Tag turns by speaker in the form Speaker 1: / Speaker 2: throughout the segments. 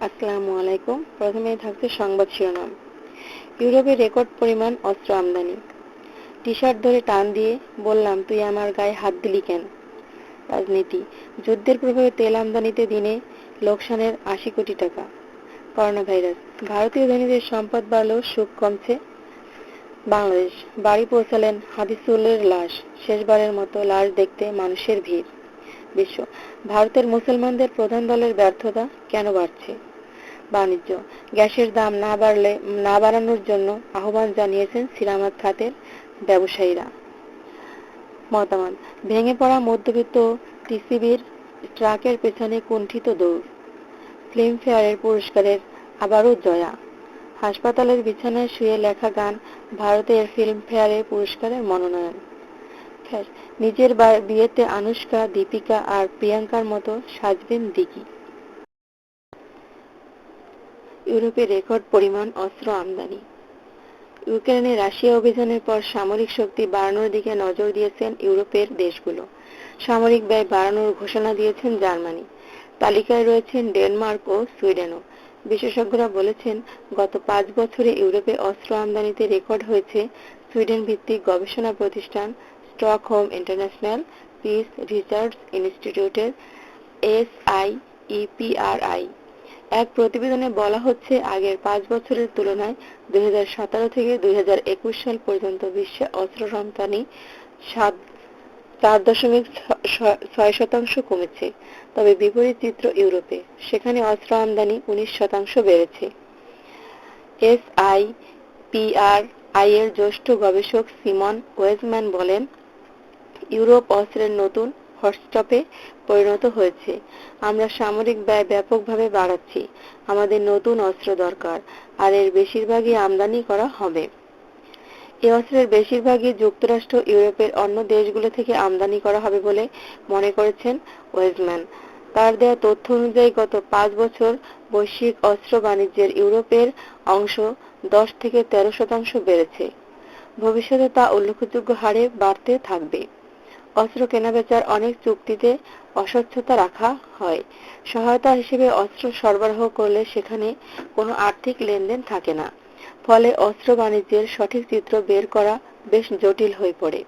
Speaker 1: আসসালামু আলাইকুম। প্রথমেই থাকছে সংবাদ শিরোনাম। ইউরোপে রেকর্ড পরিমাণ অস্ত্র আমদানি। টি-শার্ট ধরে টান দিয়ে বললাম, তুই আমার গায়ে হাত দিলি কেন? রাজনীতি। যুদ্ধের প্রভাবে তেল আমদানিতে দিনে লোকসানের ৮০ কোটি টাকা। Corona virus. ভারতীয় ধনীদের সম্পদ বাড়লেও সুখ কমছে। বাংলাদেশ। বাড়ি পৌঁছালেন হাদিসুলের লাশ। শেষবারের মতো লাশ দেখতে মানুষের ভিড়। বিশ্ব। ভারতের মুসলমানদের প্রধান দলের ব্যর্থতা কেন বাড়ছে? বাণিজ্য। গ্যাসের দাম না বাড়ানোর জন্য আহ্বান জানিয়েছেন সিরামিক খাতের ব্যবসায়ীরা। মতামত। ভেঙে পড়া মধ্যবিত্ত টিসিবির ট্রাকের পেছনে কুণ্ঠিত দৌড়। ফিল্মফেয়ারের পুরস্কারের আবারও জয়া। হাসপাতালের বিছানায় শুয়ে লেখা গান ভারতের ফিল্মফেয়ারের পুরস্কারের মনোনয়ন। নিজের বিয়েতে আনুষ্কা, দীপিকা আর প্রিয়াঙ্কার মতো সাজবেন দিঘি। ইউরোপে রেকর্ড পরিমাণ অস্ত্র আমদানি। ইউক্রেনে রাশিয়া অভিযানের পর সামরিক শক্তি বাড়ানোর দিকে নজর দিয়েছেন ইউরোপের দেশগুলো। সামরিক ব্যয় বাড়ানোর ঘোষণা দিয়েছেন জার্মানি। তালিকায় রয়েছেন ডেনমার্ক ও সুইডেনও। বিশেষজ্ঞরা বলেছেন, গত ৫ বছরে ইউরোপে অস্ত্র আমদানিতে রেকর্ড হয়েছে। সুইডেন ভিত্তিক গবেষণা প্রতিষ্ঠান স্টকহোম ইন্টারন্যাশনাল পিস রিসার্চ ইনস্টিটিউটের SIEPRI এক প্রতিবেদনে বলা হচ্ছে, আগের ৫ বছরের তুলনায় ২০১৭ থেকে ২০২১ সাল পর্যন্ত বিশ্বে অস্ত্র রপ্তানি ৪.৬% কমেছে। তবে বিপরীত চিত্র ইউরোপে। সেখানে অস্ত্র আমদানি ১৯% বেড়েছে। SIPRI এর জ্যেষ্ঠ গবেষক সিমন ওয়েজম্যান বলেন, ইউরোপ অস্ত্রের নতুন হটস্পটে পরিণত হয়েছে। আমরা সামরিক ব্যয় ব্যাপকভাবে বাড়াচ্ছি। আমাদের নতুন অস্ত্র দরকার, আর এর বেশিরভাগই আমদানি করা হবে। এই অস্ত্রের বেশিরভাগই যুক্তরাষ্ট্র ইউরোপের অন্য দেশগুলো থেকে আমদানি করা হবে বলে মনে করছেন ওয়েজম্যান। তার দেয়া তথ্য অনুযায়ী গত ৫ বছর বৈশ্বিক অস্ত্র বাণিজ্যের ইউরোপের অংশ ১০ থেকে ১৩% বেড়েছে। ভবিষ্যতে তা উল্লেখযোগ্য হারে বাড়তে থাকবে। অস্ত্র কেনাবেচার অনেক চুক্তিতে অস্বচ্ছতা রাখা হয়। সহায়তা হিসেবে অস্ত্র সরবরাহ করলে সেখানে কোনো আর্থিক লেনদেন থাকে না। ফলে অস্ত্র বাণিজ্যের সঠিক চিত্র বের করা বেশ জটিল হয়ে পড়ে।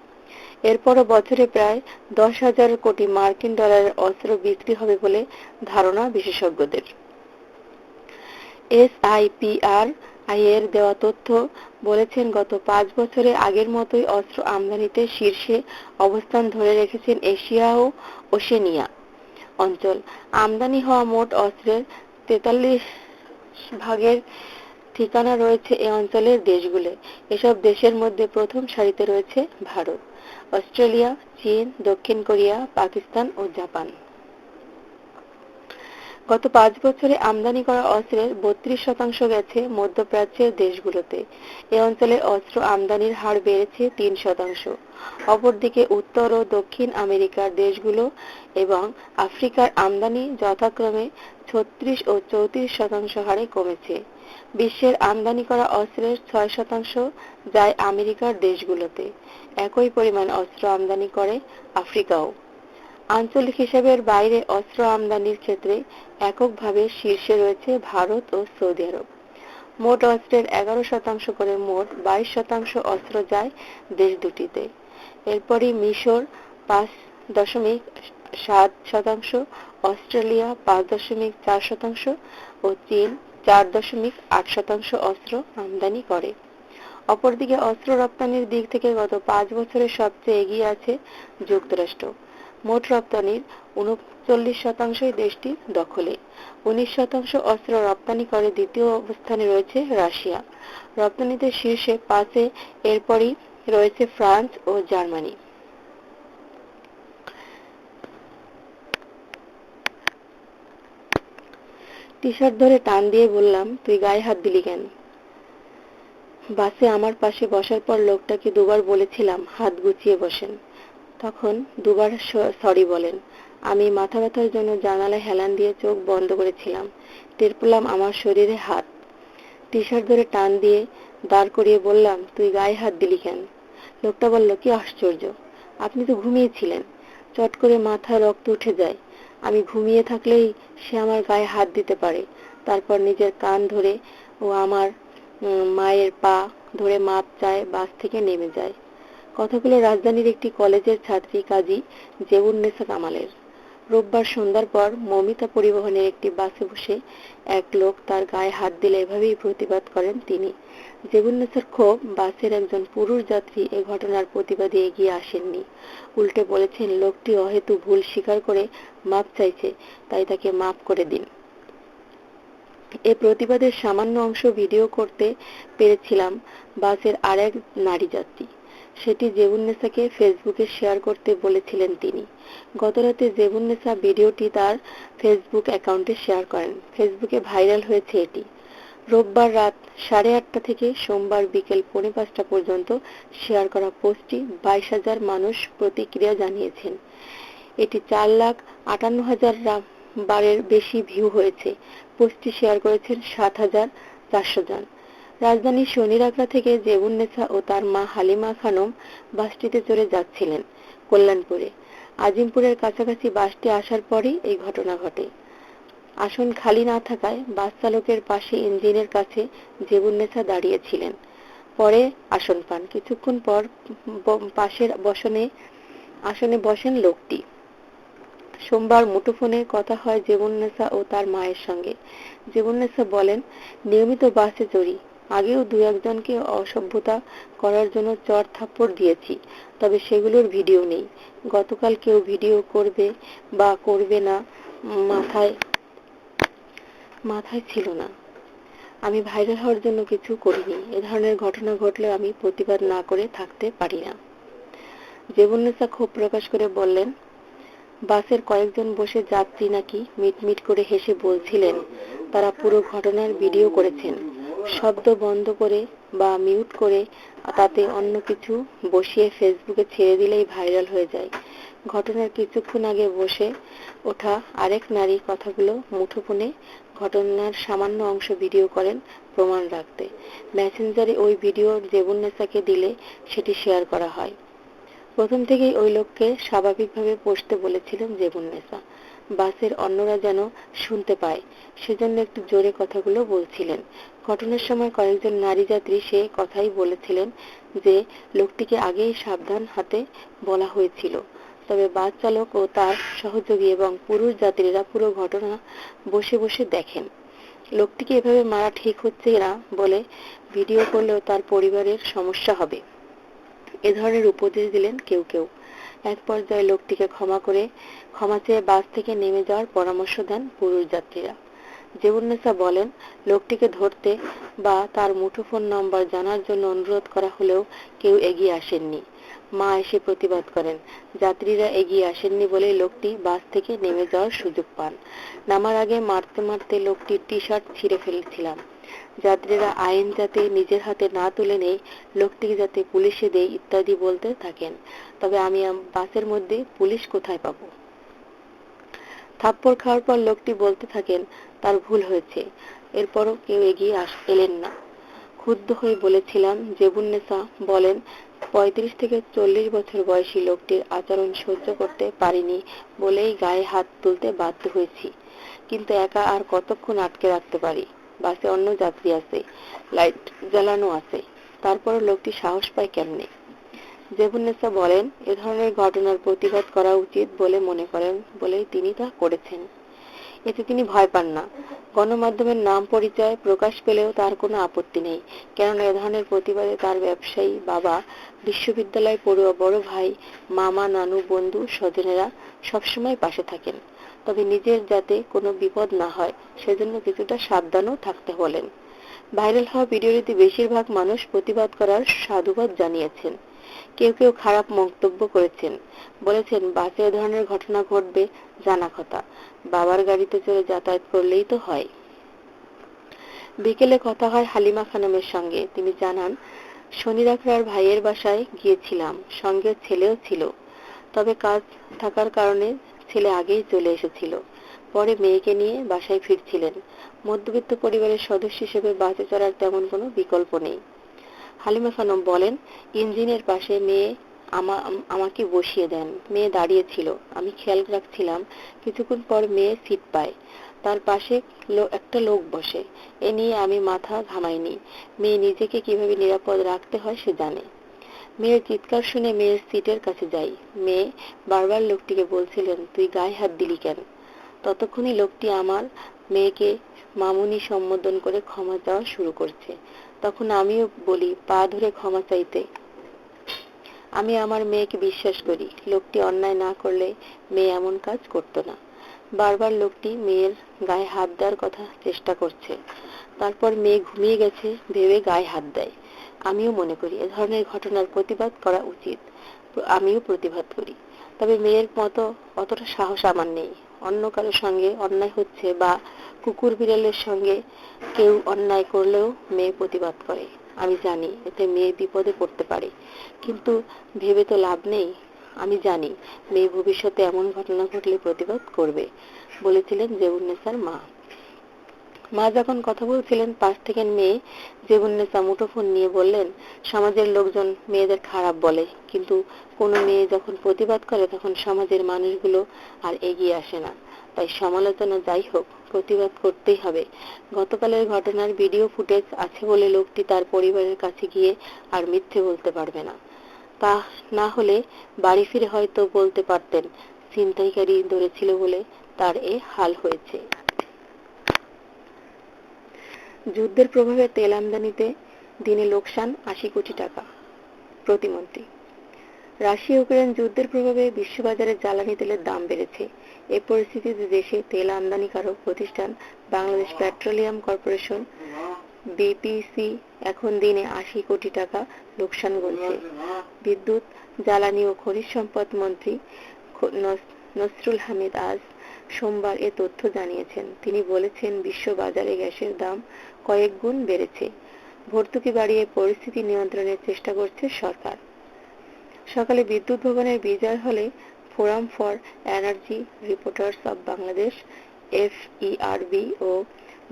Speaker 1: এরপরও বছরে প্রায় ১০,০০০ কোটি মার্কিন ডলারের অস্ত্র বিক্রি হবে বলে ধারণা বিশেষজ্ঞদের। SIPRI এর দেওয়া তথ্য বলেছেন, গত ৫ বছরে আগের মতোই অস্ত্র আমদানিতে শীর্ষে অবস্থান ধরে রেখেছেন এশিয়া ও ওশেনিয়া অঞ্চল। আমদানি হওয়া মোট অস্ত্রের ৪৩ ভাগের ঠিকানা রয়েছে এ অঞ্চলের দেশগুলো। এসব দেশের মধ্যে প্রথম সারিতে রয়েছে ভারত, অস্ট্রেলিয়া, চীন, দক্ষিণ কোরিয়া, পাকিস্তান ও জাপান। গত ৫ বছরে আমদানি করা অস্ত্রের ৩২% গেছে মধ্যপ্রাচ্যের দেশগুলোতে। এ অঞ্চলে অস্ত্র আমদানির হার বেড়েছে ৩%। অপরদিকে উত্তর ও দক্ষিণ আমেরিকার দেশগুলো এবং আফ্রিকার আমদানি যথাক্রমে ৩৬ ও ৩৪% হারে কমেছে। বিশ্বের আমদানি করা অস্ত্রের ৬% যায় আমেরিকার দেশগুলোতে। একই পরিমাণ অস্ত্র আমদানি করে আফ্রিকাও। আঞ্চলিক হিসাবের বাইরে অস্ত্র আমদানির ক্ষেত্রে এককভাবে শীর্ষে রয়েছে ভারত ও সৌদি আরব। মোট অস্ত্রের ১১% করে মোট ২২% অস্ত্র যায় দেশ দুটিতে। এরপরই মিশর ৫.৭%, অস্ট্রেলিয়া ৫.৪% ও চীন ৪.৮% অস্ত্র আমদানি করে। অপরদিকে অস্ত্র রপ্তানির দিক থেকে গত ৫ বছরে সবচেয়ে এগিয়ে আছে যুক্তরাষ্ট্র। মোট রপ্তানির ৩৯%ই দেশটির দখলে। ১৯% অস্ত্র রপ্তানি করে দ্বিতীয় অবস্থানে রয়েছে রাশিয়া। রপ্তানিতে শীর্ষে ৫-এ, এরপরই রয়েছে ফ্রান্স ও জার্মানি। টি-শার্ট ধরে টান দিয়ে বললাম, তুই গায়ে হাত দিলি কেন? বাসে আমার পাশে বসার পর লোকটাকে দুবার বলেছিলাম হাত গুছিয়ে বসেন। তখন দুবার সরি বলেন। আমি মাথা ব্যথার জন্য জানালায় হেলান দিয়ে চোখ বন্ধ করেছিলাম। টের পেলাম আমার শরীরে হাত। টি-শার্ট ধরে টান দিয়ে দাঁড় করিয়ে বললাম, তুই গায়ে হাত দিলি কেন? লোকটা বলল, কি আশ্চর্য, আপনি তো ঘুমিয়েছিলেন। চট করে মাথায় রক্ত উঠে যায়। আমি ঘুমিয়ে থাকলেই সে আমার গায়ে হাত দিতে পারে, তারপর নিজের কান ধরে ও আমার মায়ের পা ধরে মাপ চায়, বাস থেকে নেমে যায়। কথাগুলো রাজধানীর একটি কলেজের ছাত্রী কাজী জেবুন্নেসা কামালের। রোববার সন্ধ্যার পর মমিতা পরিবহনের একটি বাসে বসে এক লোক তার গায়ে হাত দিলে এভাবেই প্রতিবাদ করেন তিনি। জেবুন্নেসার ক্ষোভ, বাসের একজন পুরুষ যাত্রী এ ঘটনার প্রতিবাদে এগিয়ে আসেননি। উল্টে বলেছেন, লোকটি অহেতু ভুল স্বীকার করে মাপ চাইছে, তাই তাকে মাফ করে দিন। এ প্রতিবাদের সামান্য অংশ ভিডিও করতে পেরেছিলাম বাসের আরেক নারী যাত্রী। সেটি জেবুন্নেসাকে ফেসবুকে শেয়ার করতে বলেছিলেন তিনি। গতরাতে জেবুন্নেসা ভিডিওটি তার ফেসবুক অ্যাকাউন্টে শেয়ার করেন। ফেসবুকে ভাইরাল হয়েছে এটি। রোববার রাত 8:30 থেকে সোমবার বিকেল 4:45 পর্যন্ত শেয়ার করা পোস্টটি 22,000 মানুষ প্রতিক্রিয়া জানিয়েছেন। এটি 4,58,000 বারের বেশি ভিউ হয়েছে। পোস্টটি শেয়ার করেছেন 7,400 জন। রাজধানীর শনিরাকড়া থেকে জেবুন্নেসা ও তার মা হালিমা খানম বাসটিতে চড়ে যাচ্ছিলেন কল্যাণপুরে। আজিমপুরের কাছাকাছি বাসটি আসার পরই এই ঘটনা ঘটে। আসন খালি না থাকায় বাস চালকের পাশে ইঞ্জিনের কাছে জেবুন্নেসা দাঁড়িয়েছিলেন। পরে আসন পান। কিছুক্ষণ পর পাশের আসনে বসেন লোকটি। সোমবার মুঠোফোনে কথা হয় জেবুন্নেসা ও তার মায়ের সঙ্গে। জেবুন্নেসা বলেন, নিয়মিত বাসে চড়ি। আগেও 2-1 জনকে অসভ্যতা করার জন্য চড় থাপ্পড় দিয়েছি, তবে সেগুলোর ভিডিও নেই। গতকাল কেউ ভিডিও করবে বা করবে না মাথায় ছিল না। আমি ভাইরাল হওয়ার জন্য কিছু করিনি। এ ধরনের ঘটনা ঘটলে আমি প্রতিবাদ না করে থাকতে পারি না। জেবুন্নেসা ক্ষোভ প্রকাশ করে বললেন, বাসের কয়েকজন বসে যাত্রী নাকি মিটমিট করে হেসে বলছিলেন তারা পুরো ঘটনার ভিডিও করেছেন। শব্দ বন্ধ করে বা মিউট করে তাতে অন্য কিছু বসিয়ে ফেসবুকে ছেড়ে দিলেই ভাইরাল হয়ে যায়। ঘটনার কিছুক্ষণ আগে বসে ওঠা আরেক নারী কথাগুলো মুঠোফোনে ঘটনার সামান্য অংশ ভিডিও করেন প্রমাণ রাখতে। মেসেঞ্জারে ওই ভিডিও জেবুন্নেসাকে দিলে সেটি শেয়ার করা হয়। প্রথম থেকেই ওই লোককে স্বাভাবিকভাবে বসতে বলেছিলেন জেবুন্নেসা। বাসের অন্যরা যেন শুনতে পায়, সেজন্য একটু জোরে কথাগুলো বলছিলেন। ঘটনার সময় কয়েকজন নারী যাত্রী সে কথাই বলেছিলেন যে লোকটিকে আগেই সাবধান হাতে বলা হয়েছিল। তবে বাস চালক ও তার সহযোগী এবং পুরুষ যাত্রীরা পুরো ঘটনা বসে বসে দেখেন। লোকটিকে এভাবে মারা ঠিক হচ্ছে না বলে ভিডিও করলেও তার পরিবারের সমস্যা হবে, এ ধরনের উপদেশ দিলেন কেউ কেউ। এক পর্যায়ে লোকটিকে ক্ষমা চেয়ে বাস থেকে নেমে যাওয়ার পরামর্শ দেন পুরুষ যাত্রীরা। জেবুন্নেসা বলেন, লোকটিকে ধরতে বা তার মুঠোফোন নম্বর জানার জন্য অনুরোধ করা হলেও কেউ এগিয়ে আসেননি। মা এসে প্রতিবাদ করেন। যাত্রীরা এগিয়ে আসেননি বলে লোকটি বাস থেকে নেমে যাওয়ার সুযোগ পান। নামার আগে মারতে মারতে লোকটির টি-শার্ট ছিঁড়ে ফেলেছিলাম। যাত্রীরা আইন যাতে নিজের হাতে না তুলে নেয়, লোকটিকে যাতে পুলিশে দেয় ইত্যাদি বলতে থাকেন। তবে আমি বাসের মধ্যে পুলিশ কোথায় পাবো? থাপ্পড় খাওয়ার পর লোকটি বলতে থাকেন তার ভুল হয়েছে। এরপরও কেউ এগিয়ে এলেন না। ক্ষুব্ধ হয়ে বলেছিলাম। জেবুন্নেসা বলেন, 35 থেকে 40 বছর বয়সী লোকটির আচরণ সহ্য করতে পারিনি বলেই গায়ে হাত তুলতে বাধ্য হয়েছি। কিন্তু একা আর কতক্ষণ আটকে রাখতে পারি? বাসে অন্য যাত্রী আছে, লাইট জ্বালানো আছে, তারপরও লোকটি সাহস পায় কেমনে? জেবুন্নেসা বলেন, এ ধরনের ঘটনার প্রতিবাদ করা উচিত বলে মনে করেন বলেই তিনি তা করেছেন। এতে তিনি ভয় পান না। গণমাধ্যমের নাম পরিচয় প্রকাশ পেলেও তার কোনো আপত্তি নেই, কেননা এ ধরনের প্রতিবাদে তার ব্যবসায়ী বাবা, বিশ্ববিদ্যালয় পড়ুয়া বড় ভাই, মামা, নানু, বন্ধু, স্বজনেরা সবসময় পাশে থাকেন। তবে নিজের যাতে কোনো বিপদ না হয় সেজন্য কিছুটা সাবধানও থাকতে বলেন। ভাইরাল হওয়া ভিডিওটিতে বেশিরভাগ মানুষ প্রতিবাদ করার সাধুবাদ জানিয়েছেন। কেউ কেউ খারাপ মন্তব্য করেছেন, বলেছেন বাসে এ ধরনের ঘটনা ঘটবে জানা কথা, বাবার গাড়িতে চড়ে যাতায়াত করলেই তো হয়। বিকেলে কথা হয় হালিমা খানমের সঙ্গে। তিনি জানান, শনিরাকড়ার ভাইয়ের বাসায় গিয়েছিলাম, সঙ্গে ছেলেও ছিল। তবে কাজ থাকার কারণে ছেলে আগেই চলে এসেছিল। পরে মেয়েকে নিয়ে বাসায় ফিরছিলেন। মধ্যবিত্ত পরিবারের সদস্য হিসেবে বাসে চড়ার তেমন কোনো বিকল্প নেই। হালিমা খানম বলেন, ইঞ্জিনের পাশে মেয়ে আমাকে বসিয়ে দেন। মেয়ে দাঁড়িয়ে ছিল, আমি খেয়াল রাখছিলাম। কিছুক্ষণ পর মেয়ে সিট পায়। তার পাশে একটা লোক বসে। এ নিয়ে আমি মাথা ঘামাইনি। মেয়ে নিজেকে কিভাবে নিরাপদ রাখতে হয় সে জানে। মেয়ের চিৎকার শুনে মেয়ের সিটের কাছে যাই। মেয়ে বারবার লোকটিকে বলছিলেন, তুই গায়ে হাত দিলি কেন? ততক্ষণে লোকটি আমার মেয়েকে মামুনি সম্বোধন করে ক্ষমা চাওয়া শুরু করছে। তখন আমিও বলি, পা ধরে ক্ষমা চাইতে। আমি আমার মেয়েকে বিশ্বাস করি। লোকটি অন্যায় না করলে মেয়ে এমন কাজ করতো না। বারবার লোকটি মেয়ের গায়ে হাত দেওয়ার কথা চেষ্টা করছে। তারপর মেয়ে ঘুমিয়ে গেছে ভেবে গায়ে হাত দেয়। আমিও মনে করি এ ধরনের ঘটনার প্রতিবাদ করা উচিত। আমিও প্রতিবাদ করি। তবে মেয়ের মতো অতটা সাহস আমার নেই। অন্য কারো সঙ্গে অন্যায় হচ্ছে বা কুকুর বিড়ালের সঙ্গে কেউ অন্যায় করলেও মেয়ে প্রতিবাদ করে। আমি জানি এতে মেয়ে বিপদে পড়তে পারে, কিন্তু ভেবে তো লাভ নেই। আমি জানি মেয়ে ভবিষ্যতে এমন ঘটনা ঘটলে প্রতিবাদ করবে, বলেছিলেন জেবুন্নেসার মা। মা যখন কথা বলছিলেন পাশ থেকে মেয়ে জেবুন্নেসা মুঠোফোন নিয়ে বললেন, সমাজের লোকজন মেয়েদের খারাপ বলে, কিন্তু কোনো মেয়ে যখন প্রতিবাদ করে তখন সমাজের মানুষগুলো আর এগিয়ে আসে না। তাই সমালোচনা যাই হোক, প্রতিবাদ করতেই হবে। গতকালের ঘটনার ভিডিও ফুটেজ আছে বলে লোকটি তার পরিবারের কাছে গিয়ে আর মিথ্যে বলতে পারবে না। তা না হলে বাড়ি ফিরে হয়তো বলতে পারতেন ছিনতাইকারী ধরেছিল বলে তার এ হাল হয়েছে। যুদ্ধের প্রভাবে তেল আমদানিতে দিনে লোকসান ৮০ কোটি টাকা। প্রতিমন্ত্রী, রাশিয়া ইউক্রেন যুদ্ধের প্রভাবে বিশ্ববাজারে জ্বালানি তেলের দাম বেড়েছে। এ পরিস্থিতিতে দেশে তেল আমদানিকারক প্রতিষ্ঠান বাংলাদেশ পেট্রোলিয়াম কর্পোরেশন বিপিসি এখন দিনে ৮০ কোটি টাকা লোকসান গুনছে। বিদ্যুৎ, জ্বালানি ও খনিজ সম্পদ মন্ত্রী নসরুল হামিদ আজ সোমবার এ তথ্য জানিয়েছেন। তিনি বলেছেন, বিশ্ব বাজারে গ্যাসের দাম কয়েক গুণ বেড়েছে। ভর্তুকি বাড়িয়ে পরিস্থিতি নিয়ন্ত্রণের চেষ্টা করছে সরকার। সকালে বিদ্যুৎ ভবনের বিজয় হলে forum for energy reporters of Bangladesh FERB ও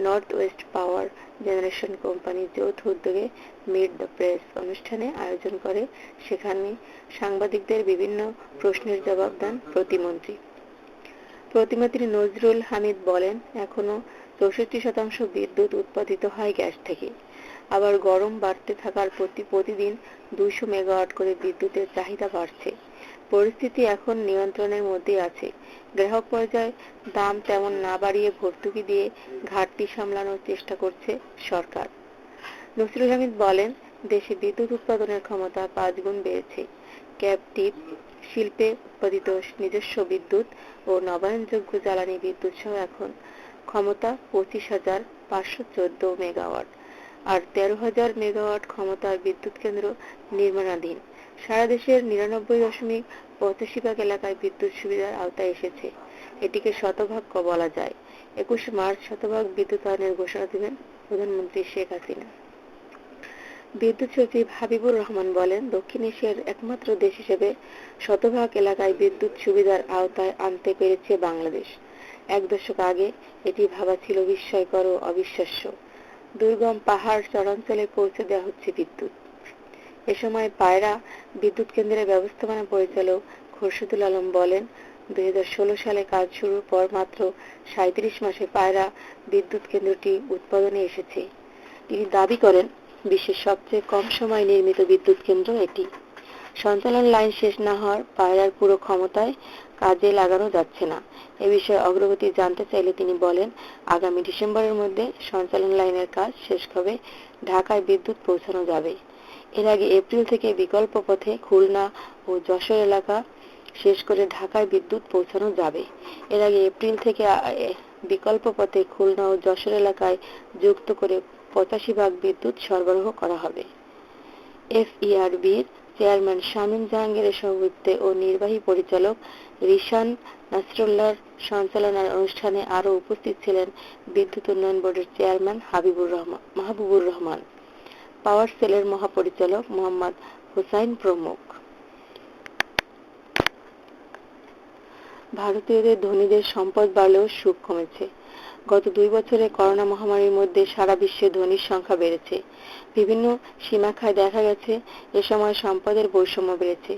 Speaker 1: নর্থ ওয়েস্ট পাওয়ার জেনারেশন কোম্পানির যৌথ উদ্যোগে মিট দ্য প্রেস অনুষ্ঠানে আয়োজন করে। সেখানে সাংবাদিকদের বিভিন্ন প্রশ্নের জবাব দেন প্রতিমন্ত্রী। প্রতিমন্ত্রী নজরুল হামিদ বলেন, এখনো ৬৪% বিদ্যুৎ উৎপাদিত হয় গ্যাস থেকে। আবার গরম বাড়তে থাকার প্রতিদিন ২০০ মেগাওয়াট করে বিদ্যুতের চাহিদা বাড়ছে। পরিস্থিতি এখন নিয়ন্ত্রণের মধ্যে আছে। গ্রাহক পর্যায়ে দাম তেমন না বাড়িয়ে ভর্তুকি দিয়ে ঘাটতি সামলানোর চেষ্টা করছে সরকার। নসরুল হামিদ বলেন, দেশে বিদ্যুৎ উৎপাদনের ক্ষমতা ৫ গুণ বেড়েছে। ক্যাপটিভ শিল্পে উৎপাদিত নিজস্ব বিদ্যুৎ ও নবায়নযোগ্য জ্বালানি বিদ্যুৎ সহ এখন ক্ষমতা ২৫,৫১৪ মেগাওয়াট, আর ১৩,০০০ মেগাওয়াট ক্ষমতার বিদ্যুৎ কেন্দ্র নির্মাণাধীন। সারা দেশের ৯৯.৮৫% এলাকায় বিদ্যুৎ সুবিধার আওতায় এসেছে। এটিকে শতভাগ বলা যায়। ২১ মার্চ শতভাগ বিদ্যুতায়নের ঘোষণা দেবেন প্রধানমন্ত্রী শেখ হাসিনা। বিদ্যুৎ সচিব হাবিবুর রহমান বলেন, দক্ষিণ এশিয়ার একমাত্র দেশ হিসেবে শতভাগ এলাকায় বিদ্যুৎ সুবিধার আওতায় আনতে পেরেছে বাংলাদেশ। ১ দশক আগে এটি ভাবা ছিল বিস্ময়কর ও অবিশ্বাস্য। দুর্গম পাহাড় চরাঞ্চলে পৌঁছে দেওয়া হচ্ছে বিদ্যুৎ। এ সময় পায়রা বিদ্যুৎ কেন্দ্রের ব্যবস্থাপনা পরিচালক খোরশেদুল আলম বলেন, ২০১৬ সালে কাজ শুরুর পর মাত্র ৩৭ মাসে পায়রা বিদ্যুৎ কেন্দ্রটি উৎপাদনে এসেছে। তিনি দাবি করেন, বিশ্বের সবচেয়ে কম সময়ে নির্মিত বিদ্যুৎ কেন্দ্র এটি। সঞ্চালন লাইন শেষ না হওয়ার পায়রার পুরো ক্ষমতায় কাজে লাগানো যাচ্ছে না। এ বিষয়ে অগ্রগতি জানতে চাইলে তিনি বলেন, আগামী ডিসেম্বরের মধ্যে সঞ্চালন লাইনের কাজ শেষ হবে, ঢাকায় বিদ্যুৎ পৌঁছানো যাবে। এর আগে এপ্রিল থেকে বিকল্প পথে খুলনা ও যশোর এলাকা শেষ করে ঢাকায় বিদ্যুৎ পৌঁছানো যাবে। এর আগে এপ্রিল থেকে বিকল্প পথে খুলনা ও যশোর এলাকায় যুক্ত করে ৮৫ ভাগ বিদ্যুৎ সরবরাহ করা হবে। এফইআরবির চেয়ারম্যান শামীম জাহাঙ্গীরের সভাপতিত্বে ও নির্বাহী পরিচালক রিশান নাসরুল্লাহর সঞ্চালনায় অনুষ্ঠানে আরও উপস্থিত ছিলেন বিদ্যুৎ উন্নয়ন বোর্ডের চেয়ারম্যান মাহবুবুর রহমান, পাওয়ার সেলের মহাপরিচালক মোহাম্মদ হোসাইন প্রমুখ। ভারতীয়দের ধনীদের সম্পদ বাড়লেও সুখ কমেছে। গত ২ বছরে করোনা মহামারীর মধ্যে সারা বিশ্বে ধনীর সংখ্যা বেড়েছে। বিভিন্ন সীমাখায় দেখা গেছে এ সময় সম্পদের বৈষম্য বেড়েছে।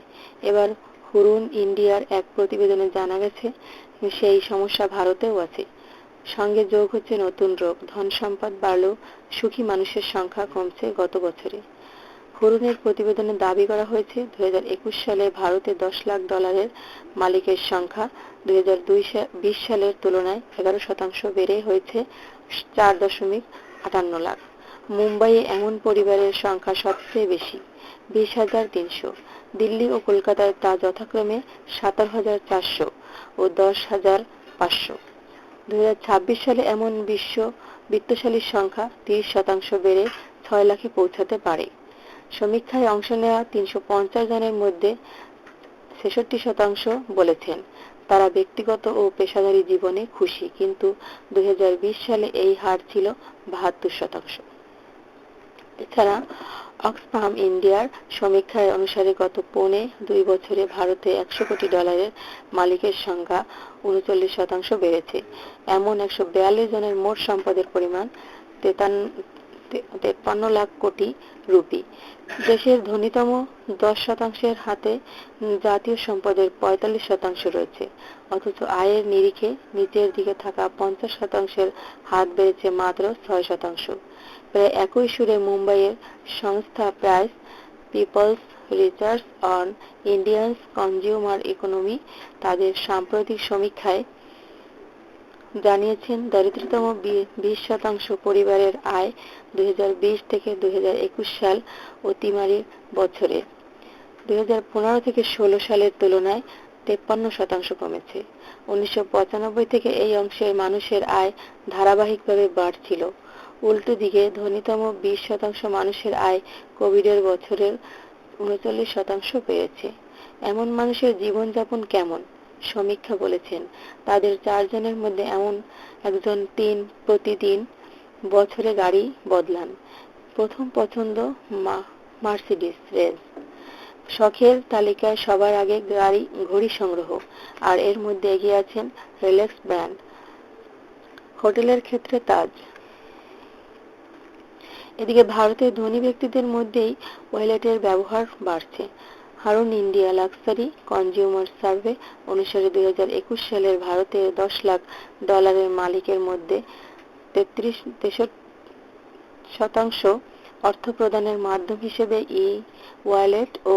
Speaker 1: এবার হুরুন ইন্ডিয়ার এক প্রতিবেদনে জানা গেছে সেই সমস্যা ভারতেও আছে। সঙ্গে যোগ হচ্ছে নতুন রোগ। ধন সম্পদ বাড়লেও সুখী মানুষের সংখ্যা কমছে গত বছরে। হরুনের প্রতিবেদনে দাবি করা হয়েছে 2021 সালে ভারতে $10 লাখ মালিকের সংখ্যা 2020 সালের তুলনায় 11% বেড়ে হয়েছে 4.58 লাখ। মুম্বাইয়ে এমন পরিবারের সংখ্যা সবচেয়ে বেশি, 20,300। দিল্লি ও কলকাতায় তা যথাক্রমে 17,400 ও 10,500। 2026 সালে এমন বিশ্ব বিত্তশালীর সংখ্যা 30% বেড়ে 6 লাখে পৌঁছাতে পারে। সমীক্ষায় অংশ নেওয়া 350 জনের মধ্যে 66% বলেছেন তারা ব্যক্তিগত ও পেশাদারী জীবনে খুশি, কিন্তু 2020 সালে এই হার ছিল 72%। এছাড়া অক্সফাম ইন্ডিয়ার সমীক্ষায় অনুসারে গত পৌনে 2 বছরে ভারতে $100 কোটি মালিকের সংখ্যা 39% বেড়েছে। এমন 142 জনের মোট সম্পদের পরিমাণ 53 লাখ কোটি রুপি। দেশের ধনীতম 10% হাতে জাতীয় সম্পদের 45% রয়েছে, অথচ আয়ের নিরিখে নিচের দিকে থাকা 50%-এর হাত বেড়েছে মাত্র 6%। প্রায় একই সুরে মুম্বাইয়ের সংস্থা Price Peoples Research on Indians Consumer Economy তাদের সাম্প্রতিক সমীক্ষায় জানিয়েছেন দরিদ্রতম 20% পরিবারের আয় 2020 থেকে 2021 সাল অতিমারী বছরে 2015 থেকে 16 সালের তুলনায় 53% কমেছে। 1995 থেকে এই অংশের মানুষের আয় ধারাবাহিকভাবে বাড়ছিল। উল্টো দিকে ধনীতম 20% মানুষের আয় কোভিডের বছরের 39% বেড়েছে। এমন মানুষের জীবনযাপন কেমন? সমীক্ষা বলেছেন তাদের 4 জনের মধ্যে এমন একজন প্রতিদিন বছরে গাড়ি বদলান। প্রথম পছন্দ মার্সিডিজ রেঞ্জ। শখের তালিকায় সবার আগে ঘড়ি সংগ্রহ, আর এর মধ্যে এগিয়ে আছেন রোলেক্স ব্র্যান্ড। হোটেলের ক্ষেত্রে তাজ। এদিকে ভারতের ধনী ব্যক্তিদের মধ্যেই ওয়ালেটের ব্যবহার বাড়ছে। Harun India luxury consumer survey অনুসারে 2021 সালের ভারতের $10 লাখ মালিকের মধ্যে 63% অর্থ প্রদানের মাধ্যম হিসেবে ওয়ালেট ও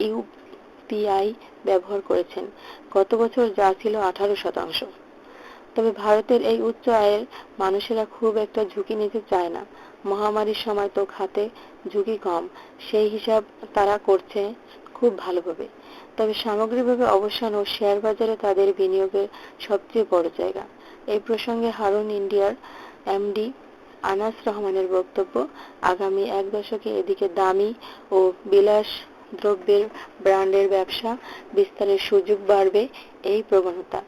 Speaker 1: ইউপিআই ব্যবহার করেছেন। গত বছর যা ছিল 18%। তবে ভারতের এই উচ্চ আয়ের মানুষেরা খুব একটা ঝুঁকি নিতে চায় না। মহামারীর সময় তো খাতে ঝুঁকি কম, সেই হিসাব তারা করছে খুব ভালোভাবে। তবে সামগ্রিকভাবে অবসান ও শেয়ার বাজারে তাদের বিনিয়োগের সবচেয়ে বড় জায়গা। এই প্রসঙ্গে হারুন ইন্ডিয়ার এমডি আনাস রহমানের বক্তব্য, আগামী 1 দশকে এদিকে দামি ও বিলাস দ্রব্যের ব্র্যান্ডের ব্যবসা বিস্তারের সুযোগ বাড়বে এই প্রবণতা।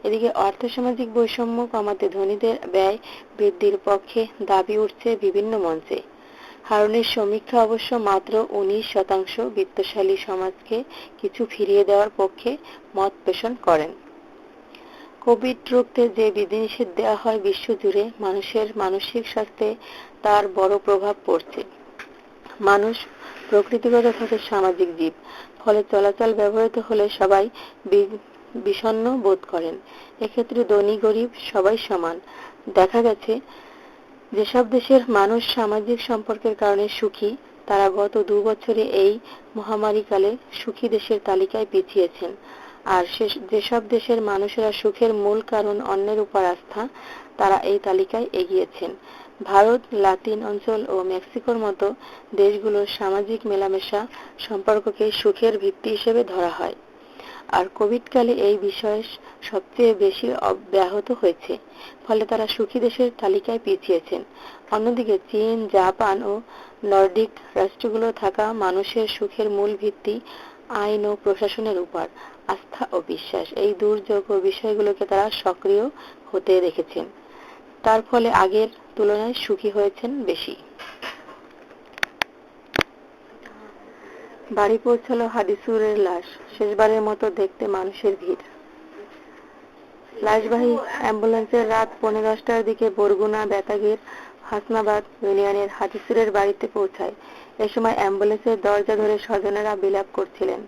Speaker 1: এদিকে আর্থসামাজিক বৈষম্য কমাতে ধনীদের ব্যয় বৃদ্ধির পক্ষে দাবি উঠছে বিভিন্ন মঞ্চে। হারুনের সমীক্ষা অবশ্য মাত্র 19% বিত্তশালী সমাজকে কিছু ফিরিয়ে দেওয়ার পক্ষে মত পোষণ করেন। কোভিড রুখতে যে বিধিনিষেধ দেওয়া হয় বিশ্বজুড়ে মানুষের মানসিক স্বাস্থ্যে তার বড় প্রভাব পড়ছে। মানুষ প্রকৃতিগতভাবে সামাজিক জীব, ফলে চলাচল ব্যবহৃত হলে সবাই বিষণ্ণ বোধ করেন। এক্ষেত্রে ধনী গরিব সবাই সমান। দেখা গেছে যেসব দেশের মানুষ সামাজিক সম্পর্কের কারণে সুখী, তারা গত 2 বছরে এই মহামারীকালে সুখী দেশের তালিকায় পিছিয়েছেন। আর যেসব দেশের মানুষেরা সুখের মূল কারণ অন্যের উপর আস্থা, তারা এই তালিকায় এগিয়েছেন। ভারত, লাতিন অঞ্চল ও মেক্সিকোর মতো দেশগুলোর সামাজিক মেলামেশা সম্পর্ককে সুখের ভিত্তি হিসেবে ধরা হয়। আর কোভিডকালে এই বিষয় সবচেয়ে বেশি ব্যাহত হয়েছে, ফলে তারা সুখী দেশের তালিকায় পিছিয়েছেন। অন্যদিকে চীন, জাপান ও নর্ডিক রাষ্ট্রগুলো থাকা মানুষের সুখের মূল ভিত্তি আইন ও প্রশাসনের উপর আস্থা ও বিশ্বাস। এই দুর্যোগ ও বিষয়গুলোকে তারা সক্রিয় হতে দেখেছেন। তার ফলে আগের তুলনায় সুখী হয়েছেন বেশি। বাড়ি পৌঁছালো হাদিসুরের লাশ, শেষবারের মতো দেখতে মানুষের ভিড়। লাশবাহী অ্যাম্বুলেন্সের রাত 10:15টার দিকে বরগুনা বেতাগীর হাসনাবাদ ইউনিয়নের হাদিসুরের বাড়িতে পৌঁছায়। এ সময় অ্যাম্বুলেন্সের দরজা ধরে স্বজনেরা বিলাপ করছিলেন।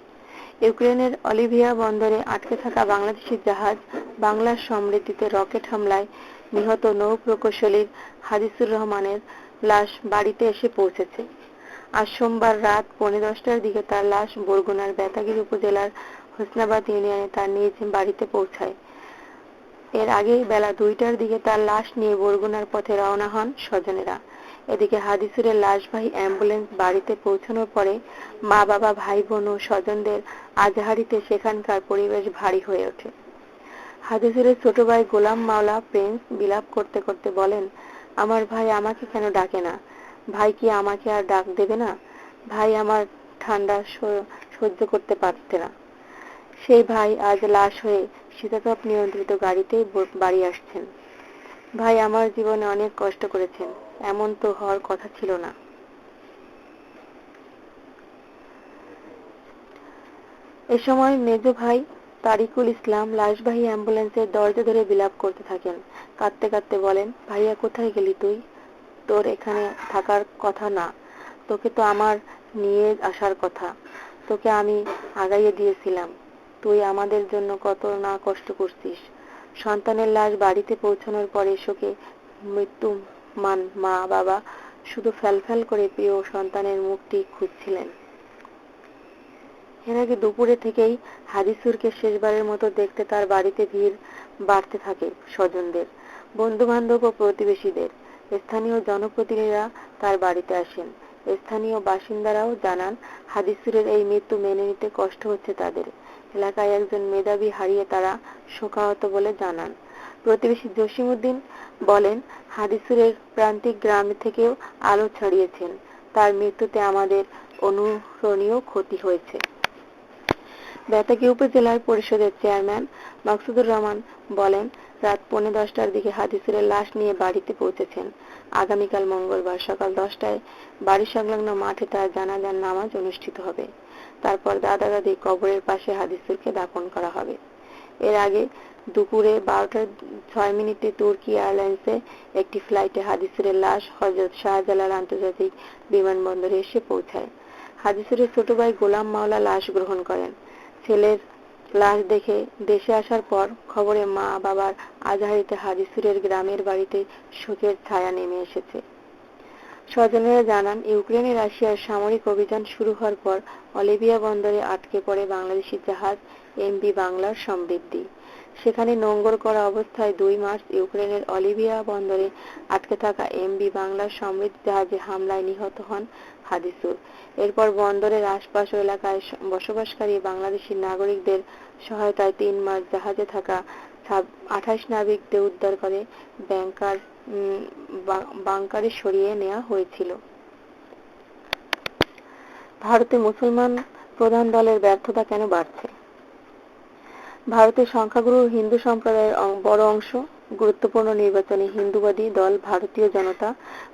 Speaker 1: ইউক্রেনের অলিভিয়া বন্দরে আটকে থাকা বাংলাদেশি জাহাজ বাংলার সমৃদ্ধিতে রকেট হামলায় নিহত নৌ প্রকৌশলী হাদিসুর রহমানের লাশ বাড়িতে এসে পৌঁছেছে। আজ সোমবার রাত 10:45টার দিকে তার লাশ বরগুনার বেতাগীর উপজেলার হোসনাবাদ ইউনিয়নে তার নিজ বাড়িতে পৌঁছায়। এর আগেই বেলা 2টার দিকে তার লাশ নিয়ে বরগুনার পথে রওনা হন স্বজনেরা। এদিকে হাদিসুরের লাশবাহী অ্যাম্বুলেন্স বাড়িতে পৌঁছানোর পরে মা, বাবা, ভাই, বোন ও স্বজনদের আজহারিতে সেখানকার পরিবেশ ভারী হয়ে ওঠে। হাদিসুরের ছোট ভাই গোলাম মাওলা প্রিন্স বিলাপ করতে করতে বলেন, আমার ভাই আমাকে কেন ডাকে না? ভাই কি আমাকে আর ডাক দেবে না? ভাই আমার ঠান্ডা সহ্য করতে পারছে না। সেই ভাই আজ লাশ হয়ে শীতাতপ নিয়ন্ত্রিত গাড়িতেই বাড়ি আসছেন। ভাই আমার জীবনে অনেক কষ্ট করেছেন, এমন তো হওয়ার কথা ছিল না। এ সময় মেজ ভাই তারিকুল ইসলাম লাশবাহী অ্যাম্বুলেন্সের দরজা ধরে বিলাপ করতে থাকেন। কাঁদতে কাঁদতে বলেন, ভাইয়া কোথায় গেলি তুই? তোর এখানে থাকার কথা না, তোকে তো আমার নিয়ে আসার কথা। তোকে আমি আগাইয়ে দিয়েছিলাম, তুই আমাদের জন্য কত না কষ্ট করছিস। সন্তানের লাশ বাড়িতে পৌঁছানোর পরে শোকে মৃত্যুমান মা বাবা শুধু ফ্যালফ্যাল করে প্রিয় সন্তানের মুখটি খুঁজছিলেন। এর আগে দুপুরে থেকেই হাদিসুরকে শেষবারের মতো দেখতে তার বাড়িতে ভিড় বাড়তে থাকে স্বজনদের, বন্ধু বান্ধব ও প্রতিবেশীদের। স্থানীয় জনপ্রতিনিধিরা তার বাড়িতে আসেন। স্থানীয় বাসিন্দারাও জানান, হাদিসুরের এই মৃত্যু মেনে নিতে কষ্ট হচ্ছে তাদের। এলাকায় একজন মেধাবী হারিয়ে তারা শোকাহত বলে জানান। প্রতিবেশী জসিমউদ্দিন বলেন, হাদিসুরের প্রান্তিক গ্রাম থেকেও আলো ছড়িয়েছেন। তার মৃত্যুতে আমাদের অনুরণীয় ক্ষতি হয়েছে। বেতাগী উপজেলা পরিষদের চেয়ারম্যান মাকসুদুর রহমান বলেন, রাত 10:45টার দিকে হাদিসুরের লাশ নিয়ে বাড়িতে পৌঁছেছেন। আগামীকাল মঙ্গলবার সকাল 10টায় বাড়ি সংলগ্ন মাঠে তার জানাজার নামাজ অনুষ্ঠিত হবে। তারপর দাদা দাদির কবরের পাশে হাদিসুরকে দাফন করা হবে। এর আগে দুপুরে 12:06 তুর্কি এয়ারলাইন্সে একটি ফ্লাইটে হাদিসুরের লাশ হযরত শাহজালাল আন্তর্জাতিক বিমানবন্দরে এসে পৌঁছায়। হাদিসুরের ছোট ভাই গোলাম মাওলা লাশ গ্রহণ করেন। ছেলের লাশ দেখে দেশে আসার পর খবরে মা বাবার আজহারিতে হাদিসুরের গ্রামের বাড়িতে শোকের ছায়া নেমে এসেছে। স্বজনেরা জানান, ইউক্রেনে রাশিয়ার সামরিক অভিযান শুরু হওয়ার পর অলিভিয়া বন্দরে আটকে পড়ে বাংলাদেশি জাহাজ এমভি বাংলার সমৃদ্ধি। সেখানে নোঙর করা অবস্থায় 2 মার্চ ইউক্রেনের অলিভিয়া বন্দরে আটকে থাকা এমভি বাংলার সমৃদ্ধি জাহাজে হামলায় নিহত হন হাদিসুর। এরপর বন্দরের আশপাশ এলাকায় বসবাসকারী বাংলাদেশি নাগরিকদের সহায়তায় 3 মার্চ জাহাজে থাকা 28 নাবিকদের উদ্ধার করে বাংকারে সরিয়ে নেওয়া হয়েছিল। ভারতে মুসলমান প্রধান দলের ব্যর্থতা কেন বাড়ছে? ভারতের সংখ্যাগুরু হিন্দু সম্প্রদায়ের বড় অংশ গুরুত্বপূর্ণ নির্বাচনে হিন্দুবাদী দল ভারতীয় জনতা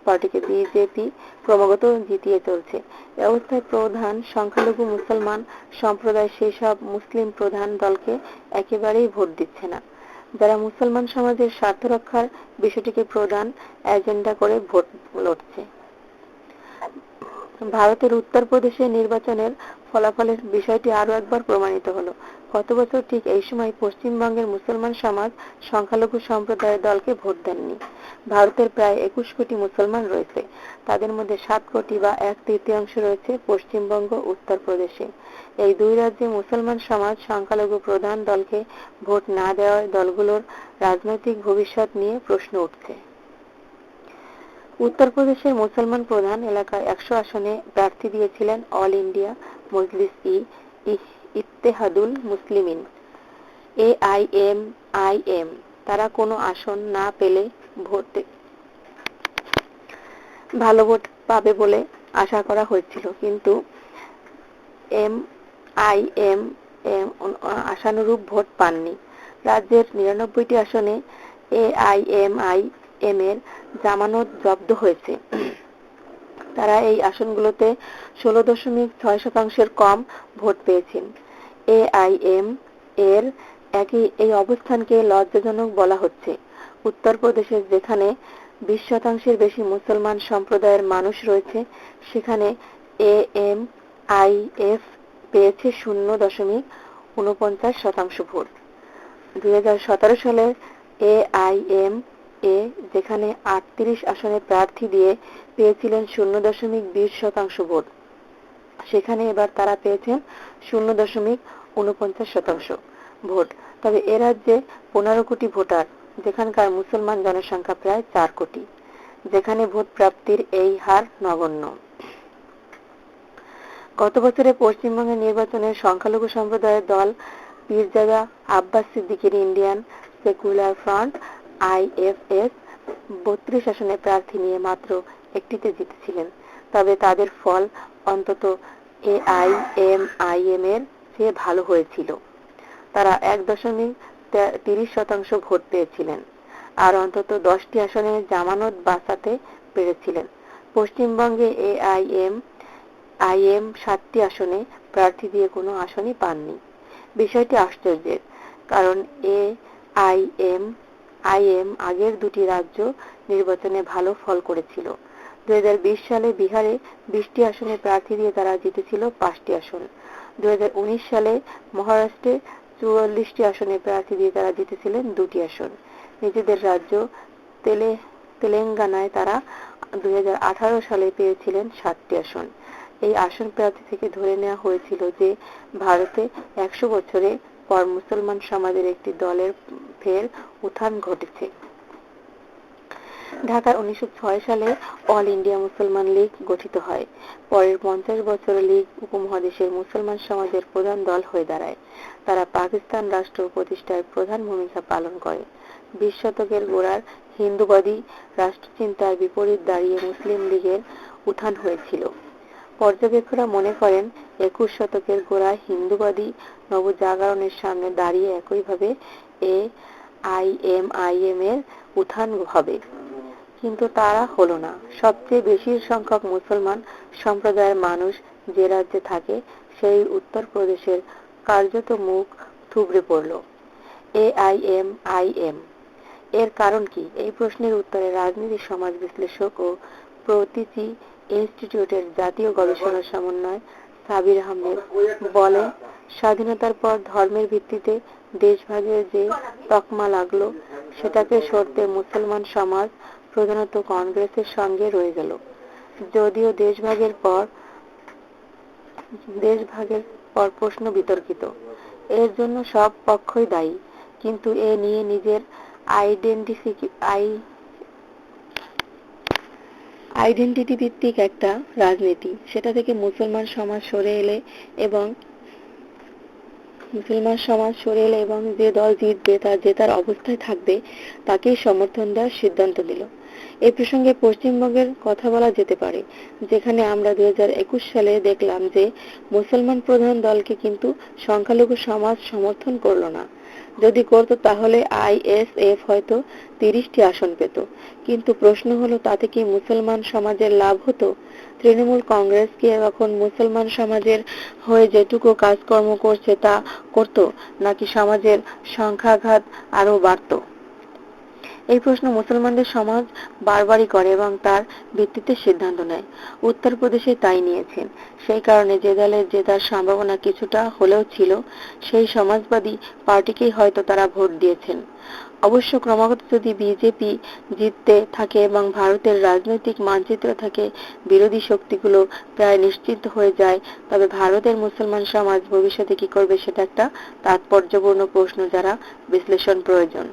Speaker 1: পার্টিকে বিজেপি ক্রমাগত জিতিয়ে চলছে। এ অবস্থায় প্রধান সংখ্যালঘু মুসলমান সম্প্রদায় সেই সব মুসলিম প্রধান দলকে একেবারেই ভোট দিচ্ছে না, যারা মুসলমান সমাজের স্বার্থ রক্ষার বিষয়টিকে প্রধান এজেন্ডা করে ভোট লড়ছে। ভারতের উত্তরপ্রদেশের নির্বাচনের ফলাফলের বিষয়টি আরও একবার প্রমাণিত হলো। গত বছর ঠিক এই সময় পশ্চিমবঙ্গের মুসলমান সমাজ সংখ্যালঘু সম্প্রদায়ের দলকে ভোট দেননি। ভারতের প্রায় 21 কোটি মুসলমান রয়েছে, তাদের মধ্যে 7 কোটি বা 1/3 রয়েছে পশ্চিমবঙ্গ উত্তরপ্রদেশে। এই দুই রাজ্যে মুসলমান সমাজ সংখ্যালঘু প্রধান দলকে ভোট না দেওয়ায় দলগুলোর রাজনৈতিক ভবিষ্যৎ নিয়ে প্রশ্ন উঠছে। উত্তরপ্রদেশের মুসলমান প্রধান এলাকায় 100 আসনে প্রার্থী দিয়েছিলেন অল ইন্ডিয়া মজলিস-ই-ইত্তেহাদুল মুসলিমিন AIMIM। তারা কোনো আসন না পেলে ভালো ভোট পাবে বলে আশা করা হয়েছিল, কিন্তু MIM আশানুরূপ ভোট পাননি। রাজ্যের 99টি আসনে AIMIM এর জামানত জব্দ হয়েছে। তারা এই আসনগুলোতে 16.6% কম ভোট পেয়েছেন। AIM এর এই অবস্থানকে লজ্জাজনক বলা হচ্ছে। উত্তরপ্রদেশে যেখানে 20% বেশি মুসলমান সম্প্রদায়ের মানুষ রয়েছে, সেখানে AMIF পেয়েছে 0.49% ভোট। 2017 সালে AIM এ যেখানে 38 আসনে প্রার্থী দিয়ে পেয়েছিলেন 0.20% ভোট, সেখানে এবার তারা পেয়েছেন 0.49% ভোট। তবে এ রাজ্যে 15 কোটি ভোটার, যেখানকার মুসলমান জনসংখ্যা প্রায় 4 কোটি, যেখানে ভোট প্রাপ্তির এই হার নগণ্য। গত বছরে পশ্চিমবঙ্গের নির্বাচনে সংখ্যালঘু সম্প্রদায়ের দল পীরজাদা আব্বাস সিদ্দিকীর ইন্ডিয়ান সেকুলার ফ্রন্ট আইএফএস 32 আসনে প্রার্থী নিয়ে মাত্র একটিতে জিতেছিলেন। তবে তাদের ফল অন্তত এআইএমআইএম এর চেয়ে ভালো হয়েছিল। তারা 1.30% ভোট পেয়েছিলেন আর অন্তত 10টি আসনে জামানত বাঁচাতে পেরেছিলেন। পশ্চিমবঙ্গে এআইএমআইএম 7টি আসনে প্রার্থী দিয়ে কোনো আসনই পাননি। বিষয়টি আশ্চর্যের, কারণ এআইএমআইএম আগের দুটি রাজ্য নির্বাচনে ভালো ফল করেছিল। 2020 সালে বিহারে 20টি আসনে প্রার্থী দিয়ে তারা জিতেছিল 5টি আসন। 2019 সালে মহারাষ্ট্রে 44টি আসনে প্রার্থী দিয়ে তারা জিতেছিলেন 2টি আসন। নিজেদের রাজ্য তেলেঙ্গানায় তারা 2018 সালে পেয়েছিলেন 7টি আসন। এই আসন প্রার্থী থেকে ধরে নেওয়া হয়েছিল যে ভারতে 100 বছরে পর মুসলমান সমাজের একটি দলের ফের উত্থান ঘটেছে। ঢাকায় 1906 সালে অল ইন্ডিয়া মুসলমান লীগ গঠিত হয়। পরের 50 বছর লীগ উপমহাদেশের মুসলমান সমাজের প্রধান দল হয়ে দাঁড়ায়। তারা পাকিস্তান রাষ্ট্র প্রতিষ্ঠায় প্রধান ভূমিকা পালন করে। 20 শতকের গোড়ার হিন্দুবাদী রাষ্ট্রচিন্তার বিপরীত দাঁড়িয়ে মুসলিম লীগের উত্থান হয়েছিল। পর্যবেক্ষকরা মনে করেন 21 শতকের গোড়ায় হিন্দুবাদী নবজাগরণের সামনে দাঁড়িয়ে একইভাবে এআইএমআইএম এর উত্থান হবে, কিন্তু তারা হলো না। সবচেয়ে বেশি সংখ্যক মুসলমান সম্প্রদায়ের মানুষ যে রাজ্যে থাকে সেই উত্তরপ্রদেশের কার্যত মুখ থুবড়ে পড়ল এআইএমআইএম। এর কারণ কি? এই প্রশ্নের উত্তরে রাজনীতি সমাজ বিশ্লেষক ও প্রতীচী ইনস্টিটিউটের জাতীয় গবেষণা সমন্বয় সাবির আহমেদ বলেন, স্বাধীনতার পর ধর্মের ভিত্তিতে দেশভাগের যে তকমা লাগলো সেটাকে সরতে মুসলমান সমাজ প্রধানত কংগ্রেসের সঙ্গে রয়ে গেল। যদিও দেশভাগের পর প্রশ্ন বিতর্কিত, এর জন্য সব পক্ষই দায়ী, কিন্তু এ নিয়ে নিজের আইডেন্টিটি ভিত্তিক একটা রাজনীতি, সেটা থেকে মুসলমান সমাজ সরে এলে এবং যে দল জিতবে তা জেতার অবস্থায় থাকবে তাকেই সমর্থন দেওয়ার সিদ্ধান্ত নিল। এই প্রসঙ্গে পশ্চিমবঙ্গের কথা বলা যেতে পারে, যেখানে আমরা 2021 সালে দেখলাম যে মুসলমান প্রধান দলকে কিন্তু সংখ্যালঘু সমাজ সমর্থন করল না। যদি করত তাহলে আইএসএফ হয়তো 30টি আসন পেত। কিন্তু প্রশ্ন হলো, তাতে কি মুসলমান সমাজের লাভ হতো? তৃণমূল কংগ্রেস কি এখন মুসলমান সমাজের হয়ে যেটুকু কাজকর্ম করছে তা করত, নাকি সমাজের সংখ্যাঘাত আরো বাড়ত? এই প্রশ্ন মুসলমানদের সমাজ বারবারই করে এবং তার ভিত্তিতে সিদ্ধান্ত নেয়। উত্তরপ্রদেশে তাই নিয়েছেন। সেই কারণে যে দলের জেতার সম্ভাবনা কিছুটা হলেও ছিল, সেই সমাজবাদী পার্টিকেই হয়তো তারা ভোট দিয়েছেন। অবশ্য ক্রমাগত যদি বিজেপি জিততে থাকে এবং ভারতের রাজনৈতিক মানচিত্র থেকে বিরোধী শক্তিগুলো প্রায় নিশ্চিত হয়ে যায়, তবে ভারতের মুসলমান সমাজ ভবিষ্যতে কি করবে সেটা একটা তাৎপর্যপূর্ণ প্রশ্ন, যারা বিশ্লেষণ প্রয়োজন।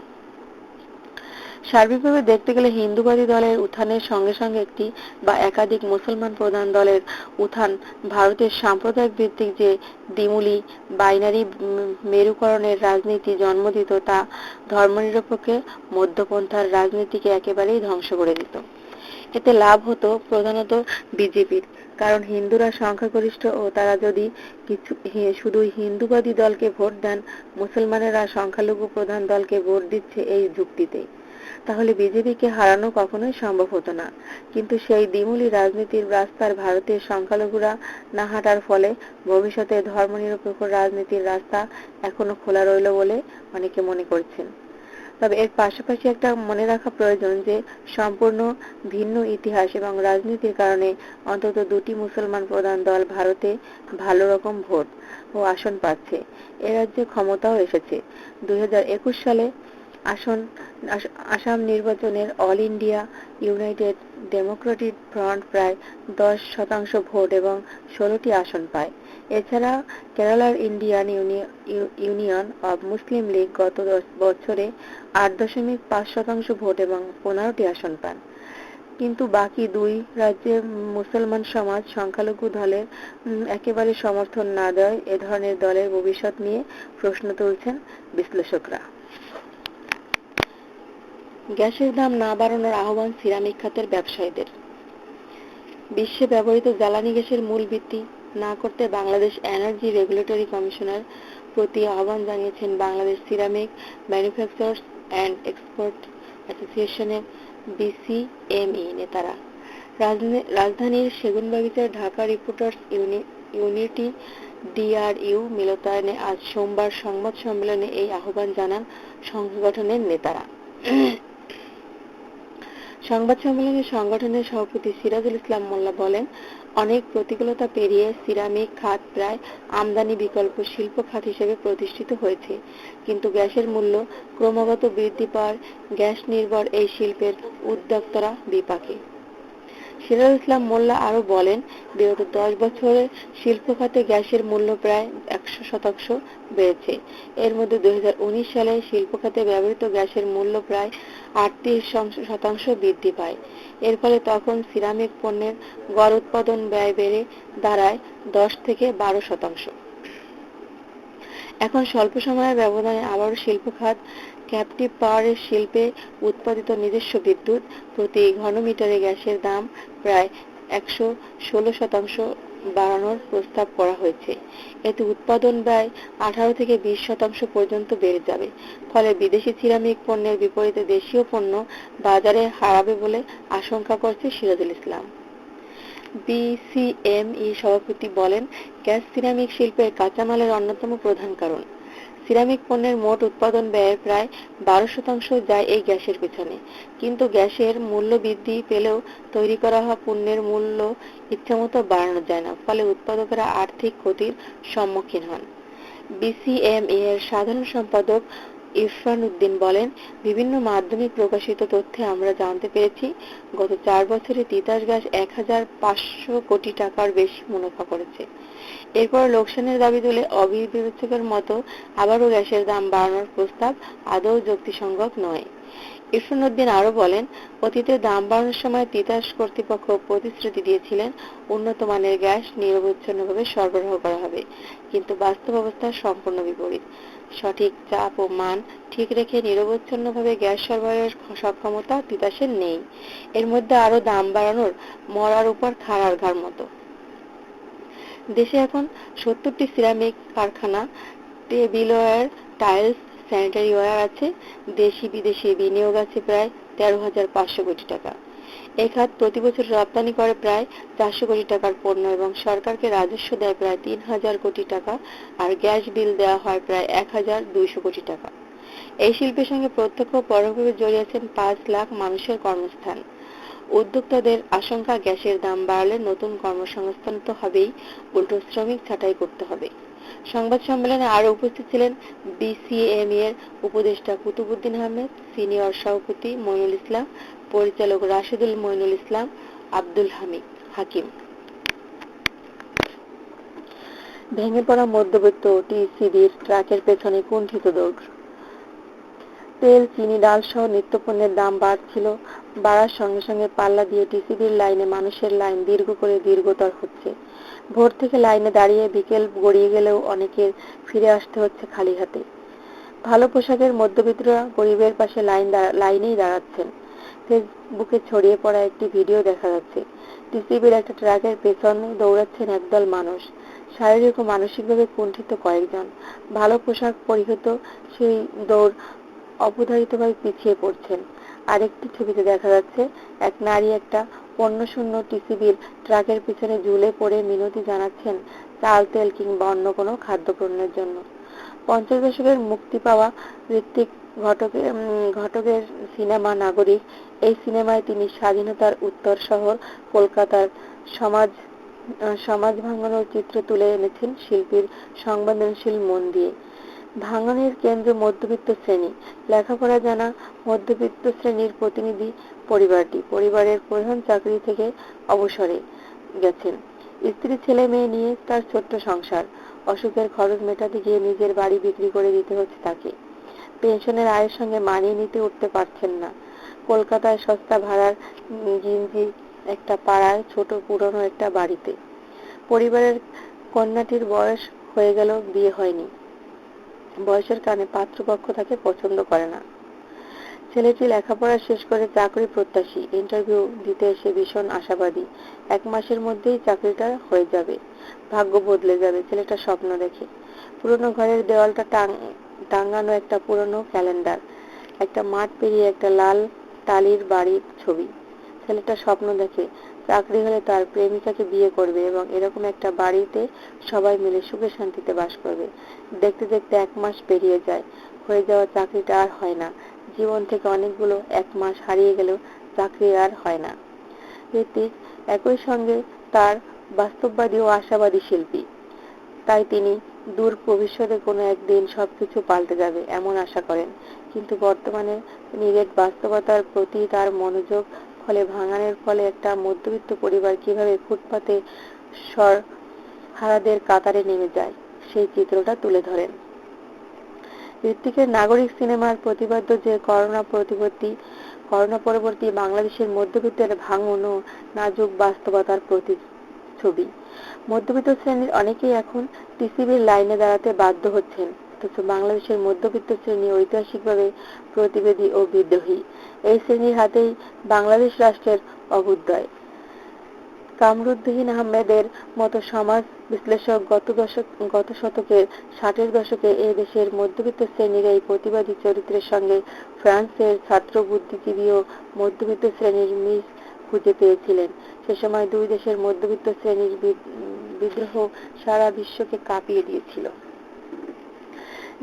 Speaker 1: সার্বিকভাবে দেখতে গেলে হিন্দুবাদী দলের উত্থানের সঙ্গে সঙ্গে একটি বা একাধিক মুসলমান প্রধান দলের উত্থান ভারতের সাম্প্রদায়িক ভিত্তিক যে দ্বিমূলী বাইনারি মেরুকরণের রাজনীতি জন্ম দিত, তা ধর্মনিরপেক্ষ মধ্যপন্থার রাজনীতিকে একেবারেই ধ্বংস করে দিত। এতে লাভ হতো প্রধানত বিজেপির, কারণ হিন্দুরা সংখ্যাগরিষ্ঠ ও তারা যদি শুধু হিন্দুবাদী দলকে ভোট দেন, মুসলমানেরা সংখ্যালঘু প্রধান দলকে ভোট দিচ্ছে এই যুক্তিতে, তাহলে বিজেপিকে হারানো কখনোই সম্ভব হতো না। কিন্তু সেই দ্বিমূলী রাজনীতির রাস্তার ভারতের সংখ্যালঘুরা না হাঁটার ফলে ভবিষ্যতে ধর্মনিরপেক্ষ রাজনীতির রাস্তা এখনো খোলা রইল বলে অনেকে মনে করছেন। তবে এর পাশাপাশি একটা মনে রাখা প্রয়োজন যে সম্পূর্ণ ভিন্ন ইতিহাস এবং রাজনীতির কারণে অন্তত দুটি মুসলমান প্রধান দল ভারতে ভালো রকম ভোট ও আসন পাচ্ছে। এ রাজ্যে ক্ষমতাও এসেছে। 2021 সালে আসাম নির্বাচনের all India United Democratic front প্রায় 10% ভোট এবং 16টি আসন পায়। এছাড়া কেরালার ইন্ডিয়ান ইউনিয়ন অব মুসলিম লীগ গত 10 বছরে 8.5% ভোট এবং 15টি আসন পান। কিন্তু বাকি দুই রাজ্যে মুসলমান সমাজ সংখ্যালঘু দলের একেবারে সমর্থন না দেওয়ায় এ ধরনের দলের ভবিষ্যৎ নিয়ে প্রশ্ন তুলছেন বিশ্লেষকরা। গ্যাসের দাম না বাড়ানোর আহ্বান সিরামিক খাতের ব্যবসায়ীদের। বিশ্বে ব্যবহৃত জ্বালানি গ্যাসের মূল বৃদ্ধি না করতে বাংলাদেশ এনার্জি রেগুলেটরি কমিশনের প্রতি আহ্বান জানিয়েছেন Bangladesh ceramic manufacturers and export অ্যাসোসিয়েশনের বিসিএমই নেতারা রাজধানীর সেগুনবাগিচার ঢাকা রিপোর্টার্স ইউনিটি ডিআরইউ মিলনায়তনে আজ সোমবার সংবাদ সম্মেলনে এই আহ্বান জানান সংগঠনের নেতারা। সংবাদ সম্মেলনে সংগঠনের সভাপতি সিরাজুল ইসলাম মোল্লা বলেন, অনেক প্রতিকূলতা পেরিয়ে সিরামিক খাত প্রায় আমদানি বিকল্প শিল্প খাত হিসেবে প্রতিষ্ঠিত হয়েছে, কিন্তু গ্যাসের মূল্য ক্রমাগত বৃদ্ধি পাওয়ায় গ্যাস নির্ভর এই শিল্পের উদ্যোক্তারা বিপাকে। সিরাজুল ইসলাম মোল্লা আরো বলেন, বিগত 10 বছরে শিল্প খাতে গ্যাসের মূল্য প্রায় 100% বেড়েছে। এর মধ্যে 2019 সালে শিল্প খাতে ব্যবহৃত গ্যাসের মূল্য প্রায় 38% বৃদ্ধি পায়। এর ফলে তখন সিরামিক পণ্যের গড় উৎপাদন ব্যয় বেড়ে দাঁড়ায় 10 থেকে 12%। এখন স্বল্প সময়ের ব্যবধানে আবারও শিল্প খাত ক্যাপটিভ পাওয়ারের শিল্পে উৎপাদিত নিজস্ব বিদ্যুৎ প্রতি ঘনমিটারে গ্যাসের দাম প্রায় 116% বাড়ানোর প্রস্তাব করা হয়েছে। এতে উৎপাদন ব্যয় 18 থেকে 20% পর্যন্ত বেড়ে যাবে। ফলে বিদেশি সিরামিক পণ্যের বিপরীতে দেশীয় পণ্য বাজারে হারাবে বলে আশঙ্কা করছে সিরাজুল ইসলাম। বিসিএমই সভাপতি বলেন, গ্যাস সিরামিক শিল্পের কাঁচামালের অন্যতম প্রধান কারণ। সিরামিক পণ্যের মোট উৎপাদন ব্যয়ের প্রায় 12% যায় এই গ্যাসের পেছনে। কিন্তু গ্যাসের মূল্য বৃদ্ধি পেলেও তৈরি করা হওয়া পণ্যের মূল্য ইচ্ছামতো বাড়ানো যায় না, ফলে উৎপাদকেরা আর্থিক ক্ষতির সম্মুখীন হন। বিসিএমই এর সাধারণ সম্পাদক ইরফান উদ্দিন বলেন, বিভিন্ন মাধ্যমে প্রকাশিত তথ্যে আমরা জানতে পেরেছি, গত 4 বছরে তিতাস গ্যাস 1500 কোটি টাকার বেশি মুনাফা করেছে। এরপর লোকসানের দাবি তুলে অবিবেচকের মতো আবারও গ্যাসের দাম বাড়ানোর প্রস্তাব আদৌ যুক্তিসঙ্গত নয়। ইরফান উদ্দিন আরো বলেন, অতীতে দাম বাড়ানোর সময় তিতাস কর্তৃপক্ষ প্রতিশ্রুতি দিয়েছিলেন উন্নত মানের গ্যাস নিরবচ্ছিন্নভাবে সরবরাহ করা হবে, কিন্তু বাস্তব অবস্থা সম্পূর্ণ বিপরীত। সঠিক চাপ ও মান ঠিক রেখে নিরবচ্ছিন্নভাবে গ্যাস সরবরাহের সক্ষমতা তিতাসের নেই। এর মধ্যে আরো দাম বাড়ানোর মরার উপর খাড়ার ঘার মতো। দেশে এখন 70টি সিরামিক কারখানা, টেবিলওয়্যার, টাইলস, স্যানিটারি ওয়্যার আছে। দেশি বিদেশি বিনিয়োগ আছে প্রায় 13,500 কোটি টাকা। এই খাত প্রতি বছর রপ্তানি করে প্রায় 400 কোটি টাকার পণ্য এবং সরকারকে রাজস্ব দেয় প্রায় 3,000 কোটি টাকা, আর গ্যাস বিল দেওয়া হয় প্রায় 1,200 কোটি টাকা। এই শিল্পের সঙ্গে প্রত্যক্ষ ও পরোক্ষভাবে জড়িয়ে আছেন 5 লাখ মানুষের কর্মস্থান। উদ্যোক্তাদের আশঙ্কা, গ্যাসের দাম বাড়লে নতুন কর্মসংস্থান তো হবেই, উল্টো শ্রমিক ছাঁটাই করতে হবে। সংবাদ সম্মেলনে আরো উপস্থিত ছিলেন বিসিএমই এর উপদেষ্টা কুতুবুদ্দিন আহমেদ, সিনিয়র সভাপতি মইনুল ইসলাম, পরিচালক রাশেদুল মইনুল ইসলাম, আব্দুল হাকিম। ভেঙে পড়া মধ্যবিত্ত টিসিবির ট্রাকের পেছনে কুণ্ঠিত দৌড়। তেল, চিনি, ডাল সহ নিত্যপণ্যের দাম বাড়ার সঙ্গে সঙ্গে পাল্লা দিয়ে টিসিবির লাইনে মানুষের লাইন দীর্ঘতর হচ্ছে। ভোর থেকে লাইনে দাঁড়িয়ে বিকেল গড়িয়ে গেলেও অনেকের ফিরে আসতে হচ্ছে খালি হাতে। ভালো পোশাকের মধ্যবিত্তরা গরিবের পাশে লাইনেই দাঁড়াচ্ছেন। ফেসবুকে ছড়িয়ে পড়া একটি ভিডিও দেখা যাচ্ছে, টিসিবির একটা ট্রাকের পেছনে দৌড়াচ্ছেন একদল মানুষ। শারীরিক ও মানসিকভাবে কুণ্ঠিত কয়েকজন। ভালো পোশাক পরিহিত সেই দৌড় অবধারিতভাবে পিছিয়ে পড়ছেন। আরেকটি ছবিতে দেখা যাচ্ছে, এক নারী একটা পণ্যশূন্য টিসিবির ট্রাকের পিছনে ঝুলে পড়ে মিনতি জানাচ্ছেন চাল, তেল কিংবা অন্য কোনো খাদ্যপণ্যের জন্য। 50 দশকের মুক্তি পাওয়া ঋত্বিক ঘটকের সিনেমা নাগরিক, এই সিনেমায় তিনি স্বাধীনতার উত্তর শহর কলকাতার সমাজ ভাঙানোর চিত্র তুলে এনেছেন শিল্পীর সংবেদনশীল মন দিয়ে। ভাঙনের কেন্দ্র মধ্যবিত্ত শ্রেণী। লেখাপড়া জানা মধ্যবিত্ত শ্রেণীর প্রতিনিধি পরিবারটি। পরিবারের প্রধান চাকরি থেকে অবসরে গেছেন। স্ত্রী ছেলে মেয়ে নিয়ে তার ছোট্ট সংসার। অসুখের খরচ মেটাতে গিয়ে নিজের বাড়ি বিক্রি করে দিতে হচ্ছে তাকে। পেনশনের আয়ের সঙ্গে মানিয়ে নিতে উঠতে পারছেন না। কলকাতায় সস্তা ভাড়ার ঘিঞ্জি একটা পাড়ায় ছোট পুরনো একটা বাড়িতে। পরিবারের কন্যাটির বয়স হয়ে গেল, বিয়ে হয়নি। বয়সের কারণে পাত্রপক্ষ তাকে পছন্দ করে না। ছেলেটি লেখাপড়া শেষ করে চাকরি প্রত্যাশী। ইন্টারভিউ দিতে এসে ভীষণ আশাবাদী। 1 মাসের মধ্যেই চাকরিটা হয়ে যাবে, ভাগ্য বদলে যাবে। ছেলেটা স্বপ্ন দেখে। পুরনো ঘরের দেওয়ালটা টাঙানো একটা পুরনো ক্যালেন্ডার, একটা মাঠ পেরিয়ে একটা লাল টালির বাড়ির ছবি। ছেলেটা স্বপ্ন দেখে চাকরি হলে তার প্রেমিকাকে বিয়ে করবে এবং এরকম একটা বাড়িতে সবাই মিলে সুখে শান্তিতে বাস করবে। দেখতে দেখতে 1 মাস পেরিয়ে যায়। হয়ে যাওয়া চাকরিটা আর হয় না। জীবন থেকে অনেকগুলো 1 মাস হারিয়ে গেলেও চাকরি আর হয় না। ঋত্বিক একই সঙ্গে তার বাস্তববাদী ও আশাবাদী শিল্পী। তাই তিনি দূর ভবিষ্যতে কোনো একদিন সবকিছু পাল্টে যাবে এমন আশা করেন। কিন্তু বর্তমানে নিরেট বাস্তবতার প্রতি তার মনোযোগ। ফলে ভাঙনের ফলে একটা মধ্যবিত্ত পরিবার কিভাবে ফুটপাতে সরহারাদের কাতারে নেমে যায়, সেই চিত্রটা তুলে ধরেন। ঋত্বিকের নাগরিক সিনেমার প্রতিপাদ্য যে করোনা পরবর্তী বাংলাদেশের মধ্যবিত্তের ভাঙন ও নাজুক বাস্তবতার প্রতিচ্ছবি। মধ্যবিত্ত শ্রেণীর অনেকেই এখন টিসিবির লাইনে দাঁড়াতে বাধ্য হচ্ছেন, অথচ বাংলাদেশের মধ্যবিত্ত শ্রেণী ঐতিহাসিকভাবে প্রতিবেদী ও বিদ্রোহী। এই শ্রেণীর হাতেই বাংলাদেশ রাষ্ট্রের অভ্যুদয়। কামরুদ্দিন আহমেদের মতো সমাজ বিশ্লেষক গত শতকের 60-এর দশকে এ দেশের মধ্যবিত্ত শ্রেণীর এই প্রতিবাদী চরিত্রের সঙ্গে ফ্রান্সের ছাত্র বুদ্ধিজীবী ও মধ্যবিত্ত শ্রেণীর মিল খুঁজে পেয়েছিলেন। সে সময় দুই দেশের মধ্যবিত্ত শ্রেণীর বিদ্রোহ সারা বিশ্বকে কাঁপিয়ে দিয়েছিল।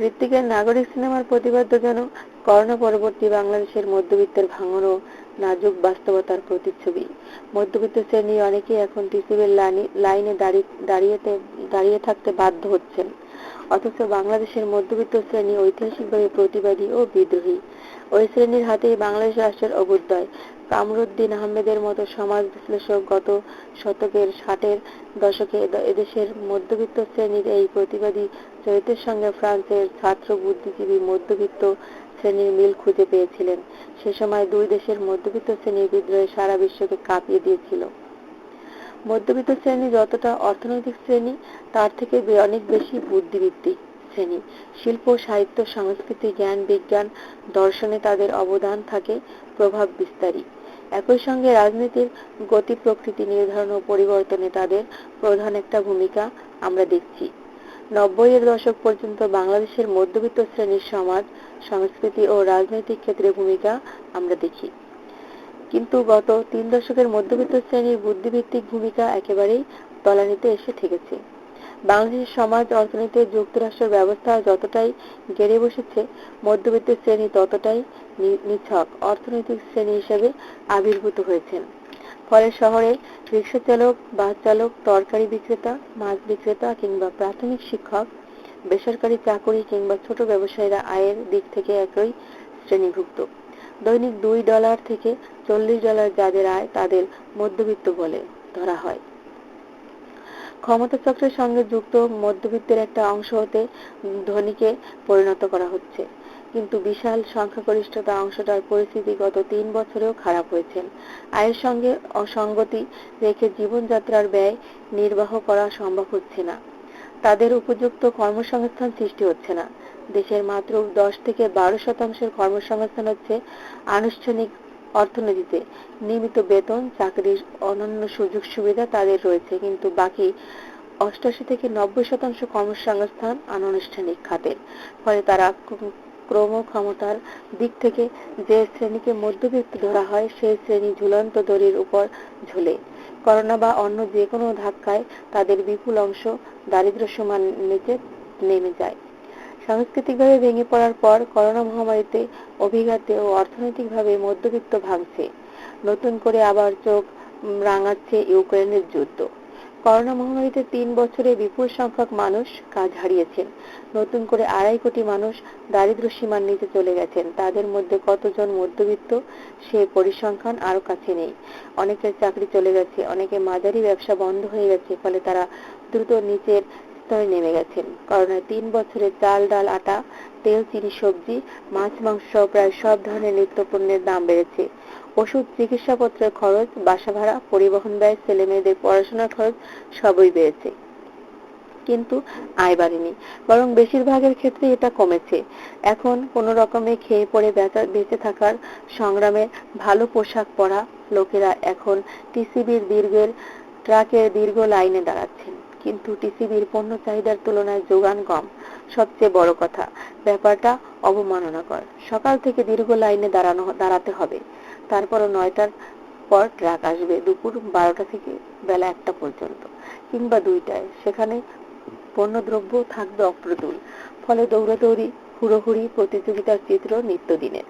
Speaker 1: ঋত্বিকের নাগরিক সিনেমার প্রতিপাদ্য যেন করোনা পরবর্তী বাংলাদেশের মধ্যবিত্তের ভাঙন ও নাজুক বাস্তবতার প্রতিচ্ছবি। মধ্যবিত্ত শ্রেণীর অনেকেই এখন টিসিবির লাইনে দাঁড়িয়ে থাকতে বাধ্য হচ্ছেন, অথচ বাংলাদেশের মধ্যবিত্ত শ্রেণী ঐতিহাসিকভাবে প্রতিবাদী ও বিদ্রোহী। ওই শ্রেণীর হাতেই বাংলাদেশ রাষ্ট্রের অভ্যুদয়। কামরুদ্দিন আহমেদের মতো সমাজ বিশ্লেষক গত শতকের 60-এর দশকে এদেশের মধ্যবিত্ত শ্রেণীর এই প্রতিবাদী চরিত্রের সঙ্গে ফ্রান্সের ছাত্র বুদ্ধিজীবী মধ্যবিত্ত শ্রেণীর মিল খুঁজে পেয়েছিলেন। সে সময় দুই দেশের মধ্যবিত্ত শ্রেণীর বিদ্রোহে সারা বিশ্বকে কাঁপিয়ে দিয়েছিল। মধ্যবিত্ত শ্রেণী যতটা অর্থনৈতিক শ্রেণী, তার থেকে অনেক বেশি বুদ্ধিবৃত্তিক শ্রেণী। শিল্প, সাহিত্য, সংস্কৃতি, জ্ঞান, বিজ্ঞান, দর্শনে তাদের অবদান থাকে প্রভাব বিস্তারী। একই সঙ্গে রাজনীতির গতি প্রকৃতি নির্ধারণ ও পরিবর্তনে তাদের প্রধান একটা ভূমিকা আমরা দেখছি। 90-এর দশক পর্যন্ত বাংলাদেশের মধ্যবিত্ত শ্রেণীর সমাজ, সংস্কৃতি ও রাজনৈতিক ক্ষেত্রে ভূমিকা আমরা দেখি। কিন্তু গত 3 দশকের মধ্যবিত্ত শ্রেণীর বুদ্ধিভিত্তিক ভূমিকা একেবারেই তলানিতে এসে ঠেকেছে। বাংলাদেশের সমাজ অর্থনীতিতে যুক্তরাষ্ট্রের ব্যবস্থা যতটাই গেড়ে বসেছে, মধ্যবিত্ত শ্রেণী ততটাই নিছক অর্থনৈতিক শ্রেণী হিসেবে আবির্ভূত হয়েছেন। ফলে শহরে রিকশা চালক, বাস চালক, তরকারি বিক্রেতা, মাছ বিক্রেতা কিংবা প্রাথমিক শিক্ষক, বেসরকারি চাকুরি কিংবা ছোট ব্যবসায়ীরা আয়ের দিক থেকে একই শ্রেণীভুক্ত। দৈনিক $2 থেকে $40 যাদের আয়, তাদের মধ্যবিত্ত বলে ধরা হয়। ক্ষমতাচক্রের সঙ্গে যুক্ত মধ্যবিত্তের একটা অংশ হতে ধনীকে পরিণত করা হচ্ছে। কিন্তু বিশাল সংখ্যাগরিষ্ঠতা অংশটার পরিস্থিতি গত 3 বছরেও খারাপ হয়েছে। আয়ের সঙ্গে অসঙ্গতি রেখে জীবনযাত্রার ব্যয় নির্বাহ করা সম্ভব হচ্ছে না। তাদের উপযুক্ত কর্মসংস্থান সৃষ্টি হচ্ছে না। দেশের মাত্র 10 থেকে 12% কর্মসংস্থান হচ্ছে আনুষ্ঠানিক অর্থনীতিতে। নিয়মিত বেতন, চাকরির অন্যান্য সুযোগ সুবিধা তাদের রয়েছে, কিন্তু বাকি 88 থেকে 90% কর্মসংস্থান অনানুষ্ঠানিক খাতের। ফলে তারা ক্রমক্ষমতার দিক থেকে যে শ্রেণীকে মধ্যবিত্ত ধরা হয়, সেই শ্রেণী ঝুলন্ত দড়ির উপর ঝুলে। করোনা বা অন্য যে কোনো ধাক্কায় তাদের বিপুল অংশ দারিদ্র্য সীমার নিচে নেমে যায়। সাংস্কৃতিকভাবে ভেঙে পড়ার পর করোনা মহামারীতে অভিঘাতে ও অর্থনৈতিকভাবে মধ্যবিত্ত ভাঙছে। নতুন করে আবার চোখ রাঙাচ্ছে ইউক্রেনের যুদ্ধ। করোনা মহামারীতে ৩ বছরে বিপুল সংখ্যক মানুষ কাজ হারিয়েছেন। নতুন করে ২.৫ কোটি মানুষ দারিদ্র্য সীমার নিচে চলে গেছেন। তাদের মধ্যে কতজন মধ্যবিত্ত সে পরিসংখ্যান আরও কাছে নেই। অনেকের চাকরি চলে গেছে, অনেকের মাঝারি ব্যবসা বন্ধ হয়ে গেছে, ফলে তারা দ্রুত নিচের স্তরে নেমে গেছেন। করোনায় ৩ বছরে চাল, ডাল, আটা, তেল, চিনি, সবজি, মাছ, মাংস প্রায় সব ধরনের নিত্যপণ্যের দাম বেড়েছে। ওষুধ, চিকিৎসাপত্রের খরচ, বাসা ভাড়া, পরিবহন ব্যয়, ছেলেমেয়েদের পড়াশোনার খরচ সবই বেড়েছে। কিন্তু আয় বাড়েনি, বরং বেশিরভাগের ক্ষেত্রে এটা কমেছে। এখন কোনো রকমে খেয়ে পড়ে বেঁচে থাকার সংগ্রামে ভালো পোশাক পরা লোকেরা এখন ট্রাকের দীর্ঘ লাইনে দাঁড়াচ্ছেন। কিন্তু টিসিবির পণ্য চাহিদার তুলনায় যোগান কম। সবচেয়ে বড় কথা, ব্যাপারটা অবমাননাকর। সকাল থেকে দীর্ঘ লাইনে দাঁড়াতে হবে, তারপরও ৯টার পর ট্রাক আসবে দুপুর ১২টা থেকে বেলা ১টা পর্যন্ত, কিংবা ২টায়। সেখানে পণ্যদ্রব্য থাকবে অপ্রতুল। ফলে দৌড়াদৌড়ি, হুড়োহুড়ি, প্রতিযোগিতার চিত্র নিত্যদিনের।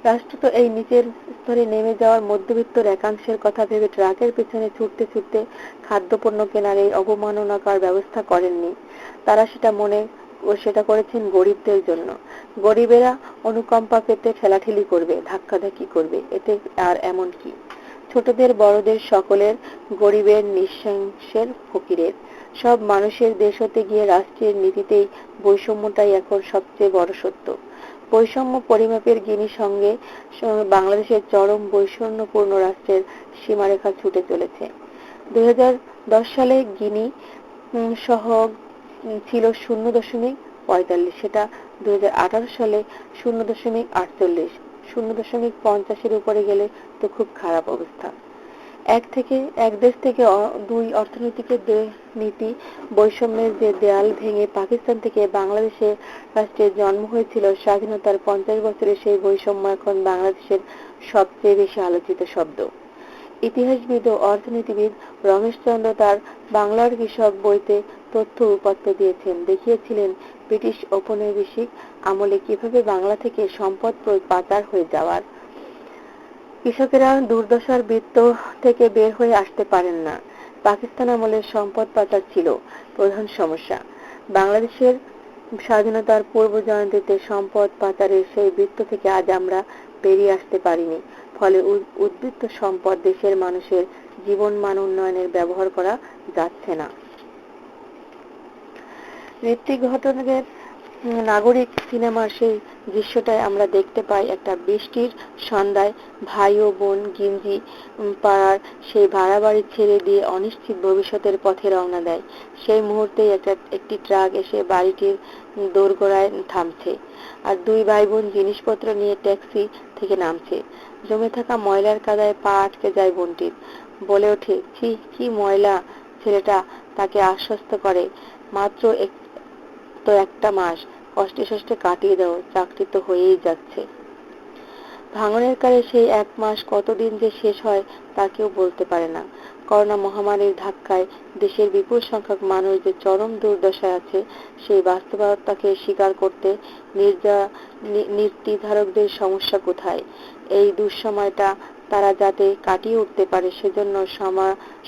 Speaker 1: রাষ্ট্র তো এই নিচের স্তরে নেমে যাওয়ার মধ্যবিত্তর একাংশের কথা ভেবে ট্রাকের পেছনে ছুটতে ছুটতে খাদ্যপণ্য কেনার এই অবমাননাকর ব্যবস্থা করেননি। তারা সেটা করেছেন গরিবদের জন্য। গরিবেরা অনুকম্পা পেতে ঠেলাঠেলি করবে, ধাক্কাধাক্কি করবে, এতে আর এমন কি? ছোটদের বড়দের সকলের, গরিবের, নিঃসংসের, ফকিরের, সব মানুষের দেশ হতে গিয়ে রাষ্ট্রের নীতিতেই বৈষম্যটাই এখন সবচেয়ে বড় সত্য। বৈষম্য পরিমাপের গিনির সঙ্গে বাংলাদেশের চরম বৈষম্যপূর্ণ রাষ্ট্রের সীমারেখা ছুটে চলেছে। ২০১০ সালে গিনি সহ ছিল 0.৪৫, সেটা ২০১৮ সালে 0.৪৮, 0.৫০-এর উপরে গেলে তো খুব খারাপ অবস্থা। এক দেশ থেকে দুই অর্থনৈতিক নীতি বৈষম্যের যে দেয়াল ভেঙে পাকিস্তান থেকে বাংলাদেশে রাষ্ট্রের জন্ম হয়েছিল, স্বাধীনতার ৫০ বছরে সেই বৈষম্য এখন বাংলাদেশের সবচেয়ে বেশি আলোচিত শব্দ। ইতিহাসবিদ ও অর্থনীতিবিদ রমেশচন্দ্র তার বাংলার কৃষক বইতে তথ্য উপাত্ত দিয়েছেন, দেখিয়েছিলেন ব্রিটিশ ঔপনিবেশিক আমলে কিভাবে বাংলা থেকে সম্পদ পাচার হয়ে যাওয়ার। কৃষকেরা দুর্দশার বৃত্ত থেকে বের হয়ে আসতে পারেন না। পাকিস্তান আমলের সম্পদ পাচার ছিল প্রধান সমস্যা। বাংলাদেশের স্বাধীনতার পূর্ব জয়ন্তীতে সম্পদ পাচারের সেই বৃত্ত থেকে আজ আমরা বেরিয়ে আসতে পারিনি। ফলে উদ্বৃত্ত সম্পদ দেশের মানুষের জীবনমান উন্নয়নের ব্যবহার করা যাচ্ছে না। ঋত্বিক ঘটকের নাগরিক সিনেমার সেই দৃশ্যটায় আমরা দেখতে পাই, একটা বৃষ্টির সন্ধ্যায় ভাই ও বোন গিঞ্জি পাড়ার সেই ভাড়া বাড়ি ছেড়ে দিয়ে অনিশ্চিত ভবিষ্যতের পথে রওনা দেয়। সেই মুহূর্তেই একটি ট্রাক এসে বাড়িটির দোরগোড়ায় থামছে, আর দুই ভাই বোন জিনিসপত্র নিয়ে ট্যাক্সি থেকে নামছে। জমে থাকা ময়লার কাদায় পা আটকে যায় বোনটির। বলে ওঠে, ছি, কি ময়লা। ছেলেটা তাকে আশ্বস্ত করে, মাত্র তো একটা মাস, কষ্টে সষ্টে কাটিয়ে দাও, চাকরি তো হয়েই যাচ্ছে। ভাঙনের কালে সেই এক মাস কতদিন যে শেষ হয় তা কেউ বলতে পারে না। করোনা মহামারীর ধাক্কায় দেশের বিপুল সংখ্যক মানুষ যে চরম দুর্দশায় আছে, সেই বাস্তবতাকে স্বীকার করতে নীতিধারকদের সমস্যা কোথায়? এই দুঃসময়টা তারা যাতে কাটিয়ে উঠতে পারে, সেজন্য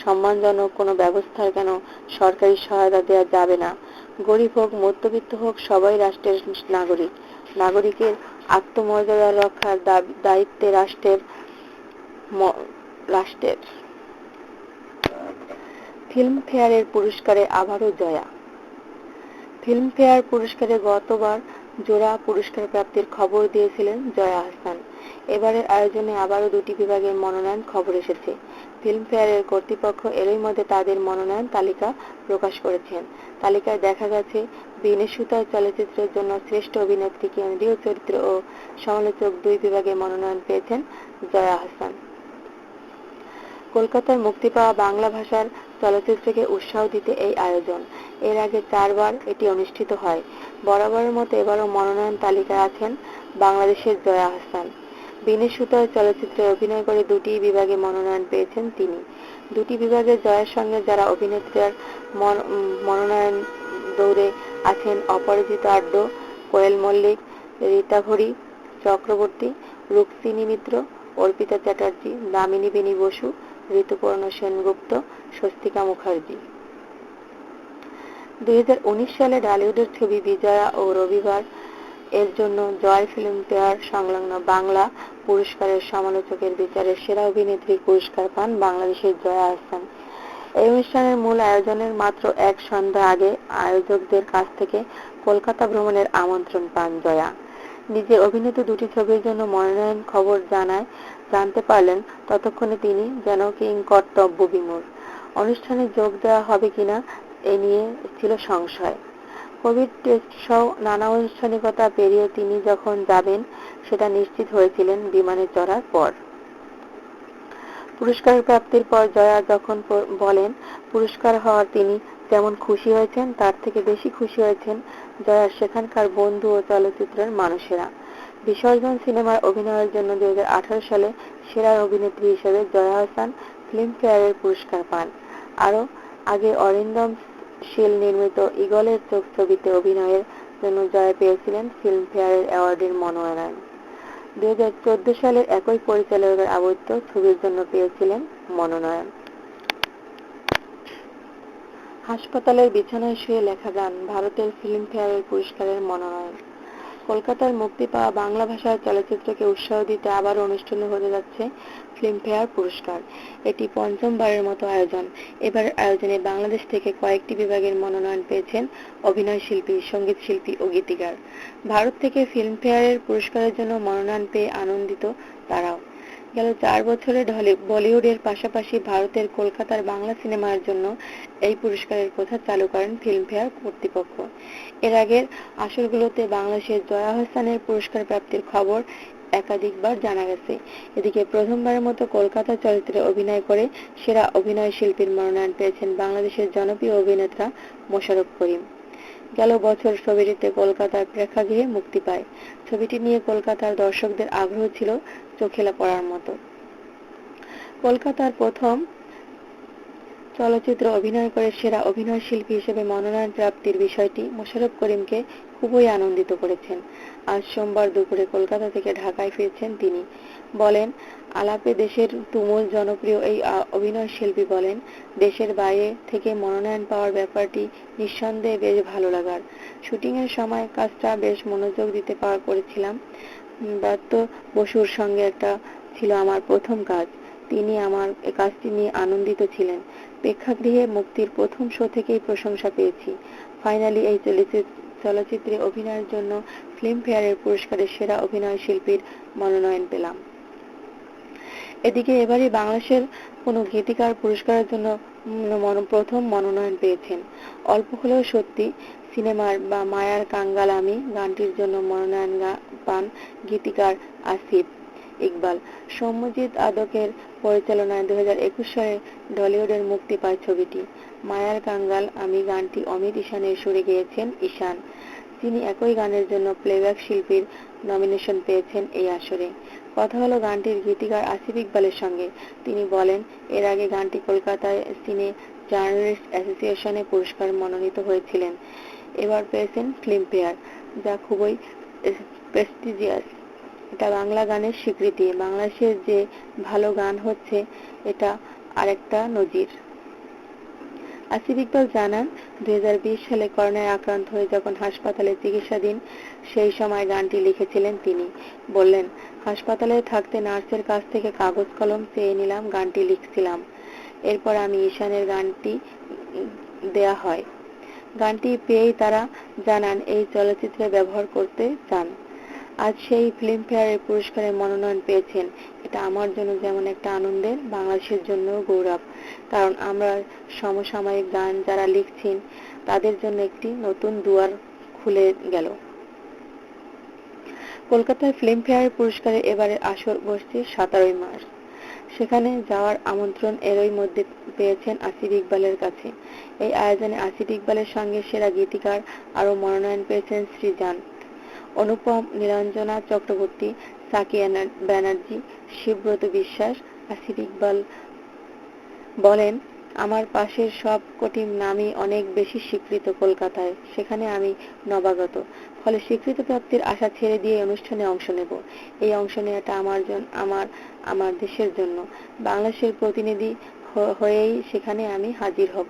Speaker 1: সম্মানজনক কোনো ব্যবস্থার কেন সরকারি সহায়তা দেওয়া যাবে না? গরিব হোক, মধ্যবিত্ত হোক, সবাই রাষ্ট্রের নাগরিক। নাগরিকের আত্মমর্যাদা রক্ষার দায়িত্বে রাষ্ট্রের। ফিল্মফেয়ারের পুরস্কারে আবারও জয়া। ফিল্মফেয়ার পুরস্কারে গতবার জোড়া পুরস্কার প্রাপ্তির খবর দিয়েছিলেন জয়া আহসান। এবারের আয়োজনে আবারও 2টি বিভাগের মনোনয়ন খবর এসেছে। ফিল্মফেয়ারের কর্তৃপক্ষ এরই মধ্যে তাদের মনোনয়ন তালিকা প্রকাশ করেছেন। তালিকায় দেখা গেছে, বিনে সুতায় চলচ্চিত্রের জন্য শ্রেষ্ঠ অভিনেত্রী, কেন্দ্রীয় চরিত্র ও সমালোচক 2 বিভাগে মনোনয়ন পেয়েছেন জয়া আহসান। কলকাতার মুক্তি পাওয়া বাংলা ভাষার চলচ্চিত্রকে উৎসাহ দিতে এই আয়োজন। এর আগে 4 বার এটি অনুষ্ঠিত হয়। বরাবরের মতো এবারও মনোনয়ন তালিকায় আছেন বাংলাদেশের জয়া আহসান। বিনে সুতায় চলচ্চিত্রে অভিনয় করে 2টি বিভাগে মনোনয়ন পেয়েছেন তিনি। 2টি বিভাগে জয়ার সঙ্গে যারা অভিনেত্রীর মনোনয়ন দৌড়ে আছেন: অপরাজিতা আড্ড, কোয়েল মল্লিক, রীতাভরী চক্রবর্তী, রুক্মিণী মিত্র, অর্পিতা চ্যাটার্জি, দামিনী বেনী বসু, ঋতুপর্ণ সেনগুপ্ত, স্বস্তিকা মুখার্জি। 2019 সালে ঢালিউডের ছবি বিজয়া ও রবিবার এর জন্য জয় ফিল্মফেয়ার সংলগ্ন বাংলা পুরস্কারের সমালোচকের বিচারে সেরা অভিনেত্রীর পুরস্কার পান বাংলাদেশের জয়া আহসান। এই অনুষ্ঠানের মূল আয়োজনের মাত্র এক সন্ধ্যা আগে আয়োজকদের কাছ থেকে কলকাতা ভ্রমণের আমন্ত্রণ পান জয়া। নিজের অভিনীত দুটি ছবির জন্য মনোনয়ন খবর জানতে পারলেন ততক্ষণে তিনি যেন কিংকর্তব্য বিমূঢ়। অনুষ্ঠানে যোগ দেওয়া হবে কিনা এ নিয়ে ছিল সংশয়। কোভিড টেস্ট সহ নানা আনুষ্ঠানিকতা পেরিয়ে তিনি যখন যাবেন সেটা নিশ্চিত হয়েছিলেন বিমানে চড়ার পর। পুরস্কার প্রাপ্তির পর জয়া যখন বলেন পুরস্কার হওয়ার তিনি যেমন খুশি হয়েছেন তার থেকে বেশি খুশি হয়েছেন জয়ার সেখানকার বন্ধু ও চলচ্চিত্রের মানুষেরা। বিসর্জন সিনেমার অভিনয়ের জন্য 2018 সালে সেরা অভিনেত্রী হিসেবে জয়া আহসান ফিল্মফেয়ারের পুরস্কার পান। আরও আগে অরিন্দম শীল নির্মিত ঈগলের চোখ ছবিতে অভিনয়ের জন্য জয়া পেয়েছিলেন ফিল্মফেয়ার অ্যাওয়ার্ডের মনোনয়ন। 2014 সালের একই পরিচালকের আবদ্ধ ছবির জন্য পেয়েছিলেন মনোনয়ন। হাসপাতালের বিছানায় শুয়ে লেখা গান ভারতের ফিল্মফেয়ার পুরস্কারের মনোনয়ন। কলকাতার মুক্তি পাওয়া বাংলা ভাষার চলচ্চিত্রকে উৎসাহ দিতে আবার অনুষ্ঠিত হতে যাচ্ছে ফিল্মফেয়ার পুরস্কার। এটি পঞ্চমবারের মতো আয়োজন। এবার আয়োজনে বাংলাদেশ থেকে কয়েকটি বিভাগের মনোনয়ন পেয়েছেন অভিনয় শিল্পী, সঙ্গীত শিল্পী ও গীতিকার। ভারত থেকে ফিল্মফেয়ারের পুরস্কারের জন্য মনোনয়ন পেয়ে আনন্দিত তারাও। গেল 4 বছরে বলিউডের পাশাপাশি ভারতের কলকাতার বাংলা সিনেমার জন্য এই পুরস্কারের প্রথা চালু করেন ফিল্মফেয়ার কর্তৃপক্ষ। এর আগের আসরগুলোতে বাংলাদেশের জয়া আহসানের পুরস্কার প্রাপ্তির খবর একাধিকবার জানা গেছে। এদিকে প্রথমবারের মতো কলকাতা চলচ্চিত্রে অভিনয় করে সেরা অভিনয় শিল্পীর মনোনয়ন পেয়েছেন বাংলাদেশের জনপ্রিয় অভিনেতা মোশাররফ করিম। গেল বছর ছবিটিতে কলকাতার প্রেক্ষাগৃহে মুক্তি পায়। ছবিটি নিয়ে কলকাতার দর্শকদের আগ্রহ ছিল চোখে পড়ার মতো। কলকাতার প্রথম চলচ্চিত্রে অভিনয় করে সেরা অভিনয় শিল্পী হিসেবে মনোনয়ন প্রাপ্তির বিষয়টি মোশাররফ করিমকে খুবই আনন্দিত করেছেন। আজ সোমবার দুপুরে কলকাতা থেকে ঢাকায় ফিরছেন তিনি। বলেন, আলাপে দেশের তুমুল জনপ্রিয় এই অভিনয় শিল্পী বলেন, দেশের বাইরে থেকে মনোনয়ন পাওয়ার ব্যাপারটি নিঃসন্দেহে বেশ ভালো লাগার। শুটিংয়ের সময় কাজটা বেশ মনোযোগ দিতে করেছিলাম। ব্রাত্য বসুর সঙ্গে এটা ছিল আমার প্রথম কাজ। তিনি আমার কাজটি নিয়ে আনন্দিত ছিলেন। প্রেক্ষাগৃহে মুক্তির প্রথম শো থেকেই প্রশংসা পেয়েছি। ফাইনালি এই চলচ্চিত্রে অভিনয়ের জন্য ফিল্মফেয়ার পুরস্কারের সেরা অভিনয় শিল্পীর মনোনয়ন পেলাম। এদিকে এবারই বাংলাদেশের কোনো গীতিকার পুরস্কারের জন্য প্রথম মনোনয়ন পেয়েছেন। অল্প হলেও সত্যি, সিনেমার বা মায়ার কাঙ্গাল আমি গানটির জন্য মনোনয়ন পান গীতিকার আসিফ ইকবাল। সৌম্যজিৎ আদকের পরিচালনায় 2021 সালে ঢালিউডে মুক্তি পায় ছবিটি। মায়ার কাঙ্গাল আমি গানটি অমিত ঈশানের সুরে গেয়েছেন ঈশান। তিনি একই গানের জন্য প্লেব্যাক শিল্পীর নমিনেশন পেয়েছেন এই আসরে। কথা হলো গানটির গীতিকার আসিফ ইকবালের সঙ্গে। তিনি বলেন, এর আগে গানটি কলকাতায় সিনে জার্নালিস্ট অ্যাসোসিয়েশনে পুরস্কার মনোনীত হয়েছিলেন। এবার পেয়েছেন ফিল্মফেয়ার, যা খুবই প্রেস্টিজিয়াস। এটা বাংলা গানের স্বীকৃতি। বাংলাদেশের যে ভালো গান হচ্ছে, এটা আরেকটা নজির। আসিফ ইকবাল জানান, 2020 সালে করোনায় আক্রান্ত হয়ে যখন হাসপাতালে চিকিৎসাধীন, সেই সময় গানটি লিখেছিলেন তিনি। বললেন, হাসপাতালে থাকতে নার্সের কাছ থেকে কাগজ কলম চেয়ে নিলাম, গানটি লিখছিলাম। এরপর আমি ঈশানের গানটি দেয়া হয়। গানটি পেয়েই তারা জানান এই চলচ্চিত্রে ব্যবহার করতে চান। আজ সেই ফিল্মফেয়ার পুরস্কারের মনোনয়ন পেয়েছেন। এটা আমার জন্য যেমন একটা আনন্দের, বাংলাদেশের জন্যও গৌরব। কারণ আমরা সমসাময়িক গান যারা লিখছেন তাদের জন্য একটি নতুন দুয়ার খুলে গেল। কলকাতার ফিল্মফেয়ার পুরস্কারে এবারের আসর বসছে 17 মার্চ। সেখানে যাওয়ার আমন্ত্রণ এরই মধ্যে পেয়েছেন আসিফ ইকবালের কাছে। এই আয়োজনে আসিফ ইকবালের সঙ্গে সেরা গীতিকার আরও মনোনয়ন পেয়েছেন সৃজান, অনুপম, নীলাঞ্জনা চক্রবর্তী, সাকি ব্যানার্জি, শিবব্রত বিশ্বাস। আসিফ ইকবাল বলেন, আমার পাশের সব কটি নামই অনেক বেশি স্বীকৃত কলকাতায়, সেখানে আমি নবাগত। ফলে স্বীকৃতি প্রাপ্তির আশা ছেড়ে দিয়ে অনুষ্ঠানে অংশ নেব। এই অংশ নেওয়াটা আমার আমার দেশের জন্য। বাংলাদেশের প্রতিনিধি হয়েই সেখানে আমি হাজির হব।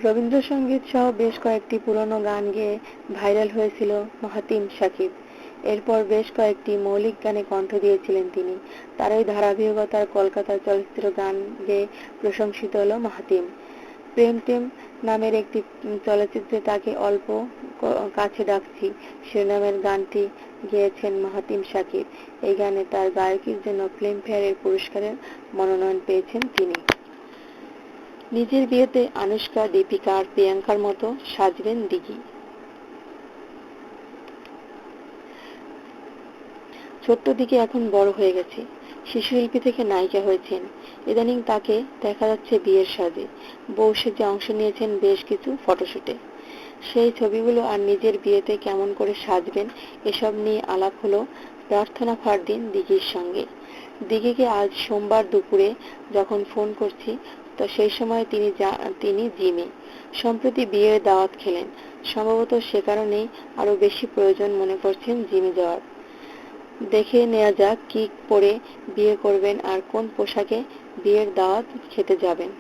Speaker 1: রবীন্দ্রসঙ্গীত সহ বেশ কয়েকটি পুরনো গান গেয়ে ভাইরাল হয়েছিল মাহাতিম শাকিব। এরপর বেশ কয়েকটি মৌলিক গানে কণ্ঠ দিয়েছিলেন তিনি। তার ওই ধারাবাহিকতার কলকাতার চলচ্চিত্র গান গেয়ে প্রশংসিত হলো মাহাতিম। প্রেম টেম নামের একটি চলচ্চিত্রে তাকে অল্প কাছে ডাকছি শিরোনামের গানটি গেয়েছেন মাহাতিম শাকিব। এই গানে তার গায়কির জন্য ফিল্মফেয়ার পুরস্কারের মনোনয়ন পেয়েছেন তিনি। নিজের বিয়েতে আনুশকা, দীপিকা আর প্রিয়াঙ্কার মতো সাজবেন দিঘি। ছোট্ট দিঘি এখন বড় হয়ে গেছে, শিশুশিল্পী থেকে নায়িকা হয়েছেন। ইদানিং তাকে দেখা যাচ্ছে বিয়ের সাজে, বউ সেজে অংশ নিয়েছেন বেশ কিছু ফটোশুটে। সেই ছবিগুলো আর নিজের বিয়েতে কেমন করে সাজবেন এসব নিয়ে আলাপ হলো প্রার্থনা ফারদিন দিঘির সঙ্গে। দিঘিকে আজ সোমবার দুপুরে যখন ফোন করছি তো সেই সময় তিনি জিমে সম্প্রতি বিয়ের দাওয়াত খেলেন। সম্ভবত সে কারণেই আরো বেশি প্রয়োজন মনে করছেন জিমে যাওয়ার। দেখে নেওয়া যাক কি পরে বিয়ে করবেন আর কোন পোশাকে বিয়ের দাওয়াত খেতে যাবেন।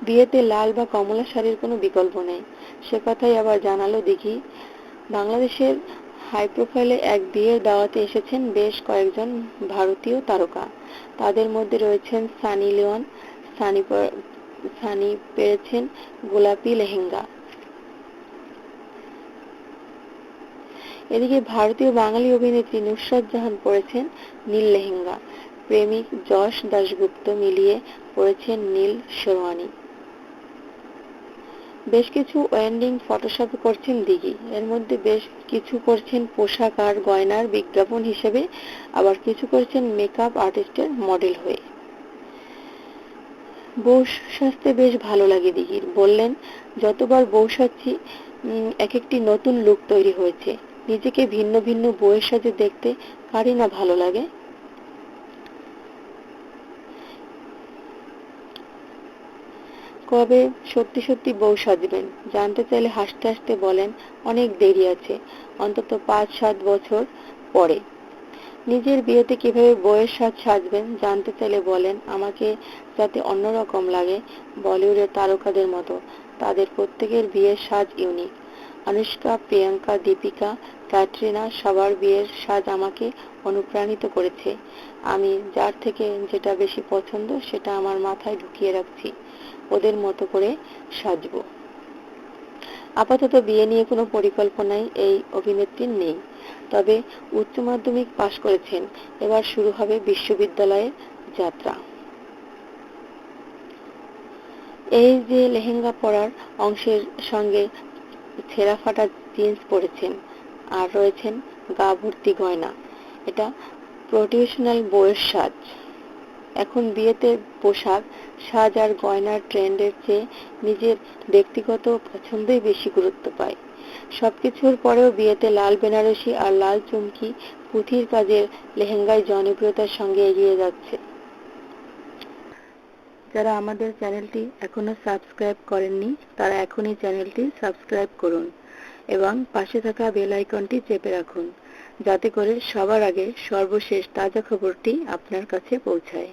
Speaker 1: বিয়েতে লাল বা কমলা শাড়ির কোনো বিকল্প নেই, সে কথাই আবার জানালো দিঘি। বাংলাদেশের হাই প্রোফাইলে এক বিয়ের দাওয়াতে এসেছেন বেশ কয়েকজন ভারতীয় তারকা। তাদের মধ্যে রয়েছেন সানি লিওন। সানি পেরেছেন গোলাপি লেহেঙ্গা। এদিকে ভারতীয় বাঙালি অভিনেত্রী নুসরাত জাহান পরেছেন নীল লেহেঙ্গা। প্রেমিক যশ দাশগুপ্ত মিলিয়ে পরেছেন নীল শেরওয়ানি। বেশ কিছু ওয়েডিং ফটোশপ করছেন দিঘি। এর মধ্যে বেশ কিছু করছেন পোশাক আর গয়নার বিজ্ঞাপন হিসেবে, আবার কিছু করছেন মেকআপ আর্টিস্টের মডেল হয়ে। বউ সাজতে বেশ ভালো লাগে দিঘির। বললেন, যতবার বউ সাজছি এক একটি নতুন লুক তৈরি হয়েছে। নিজেকে ভিন্ন ভিন্ন বউয়ের সাজে দেখতে কারই না ভালো লাগে। কবে সত্যি সত্যি বউ সাজবেন জানতে চাইলে হাসতে হাসতে বলেন, অনেক দেরি আছে, অন্তত ৫-৭ বছর পরে। নিজের বিয়েতে কিভাবে বউয়ের সাজ সাজবেন জানতে চাইলে বলেন, আমাকে যাতে অন্যরকম লাগে, বলিউডের তারকাদের মতো। তাদের প্রত্যেকের বিয়ের সাজ ইউনিক। আনুশকা, প্রিয়াঙ্কা, দীপিকা, ক্যাটরিনা সবার বিয়ের সাজ আমাকে অনুপ্রাণিত করেছে। আমি যার থেকে যেটা বেশি পছন্দ সেটা আমার মাথায় ঢুকিয়ে রাখছি, ওদের মতো করে সাজবো। আপাতত বিয়ে নিয়ে কোনো পরিকল্পনাই এই অভিনেত্রীর নেই। তবে উচ্চ মাধ্যমিক পাশ করেছেন, এবার শুরু হবে বিশ্ববিদ্যালয়ের যাত্রা। এই যে লেহেঙ্গা পরার অংশের সঙ্গে ছেঁড়া ফাটা জিন্স পরেছেন আর রয়েছেন গা ভর্তি গয়না, এটা প্রফেশনাল বউয়ের সাজ। এখন বিয়েতে পোশাক, সাজ আর গয়নার ট্রেন্ডের চেয়ে নিজের ব্যক্তিগত পছন্দই বেশি গুরুত্ব পায়। সবকিছুর পরেও বিয়েতে লাল বেনারসি আর লাল চুমকি পুঁথির কাজের লেহেঙ্গায় জনপ্রিয়তার সঙ্গে এগিয়ে যাচ্ছে। যারা আমাদের চ্যানেলটি এখনো সাবস্ক্রাইব করেননি তারা এখনই চ্যানেলটি সাবস্ক্রাইব করুন এবং পাশে থাকা বেল আইকনটি চেপে রাখুন, যাতে করে সবার আগে সর্বশেষ তাজা খবরটি আপনার কাছে পৌঁছায়।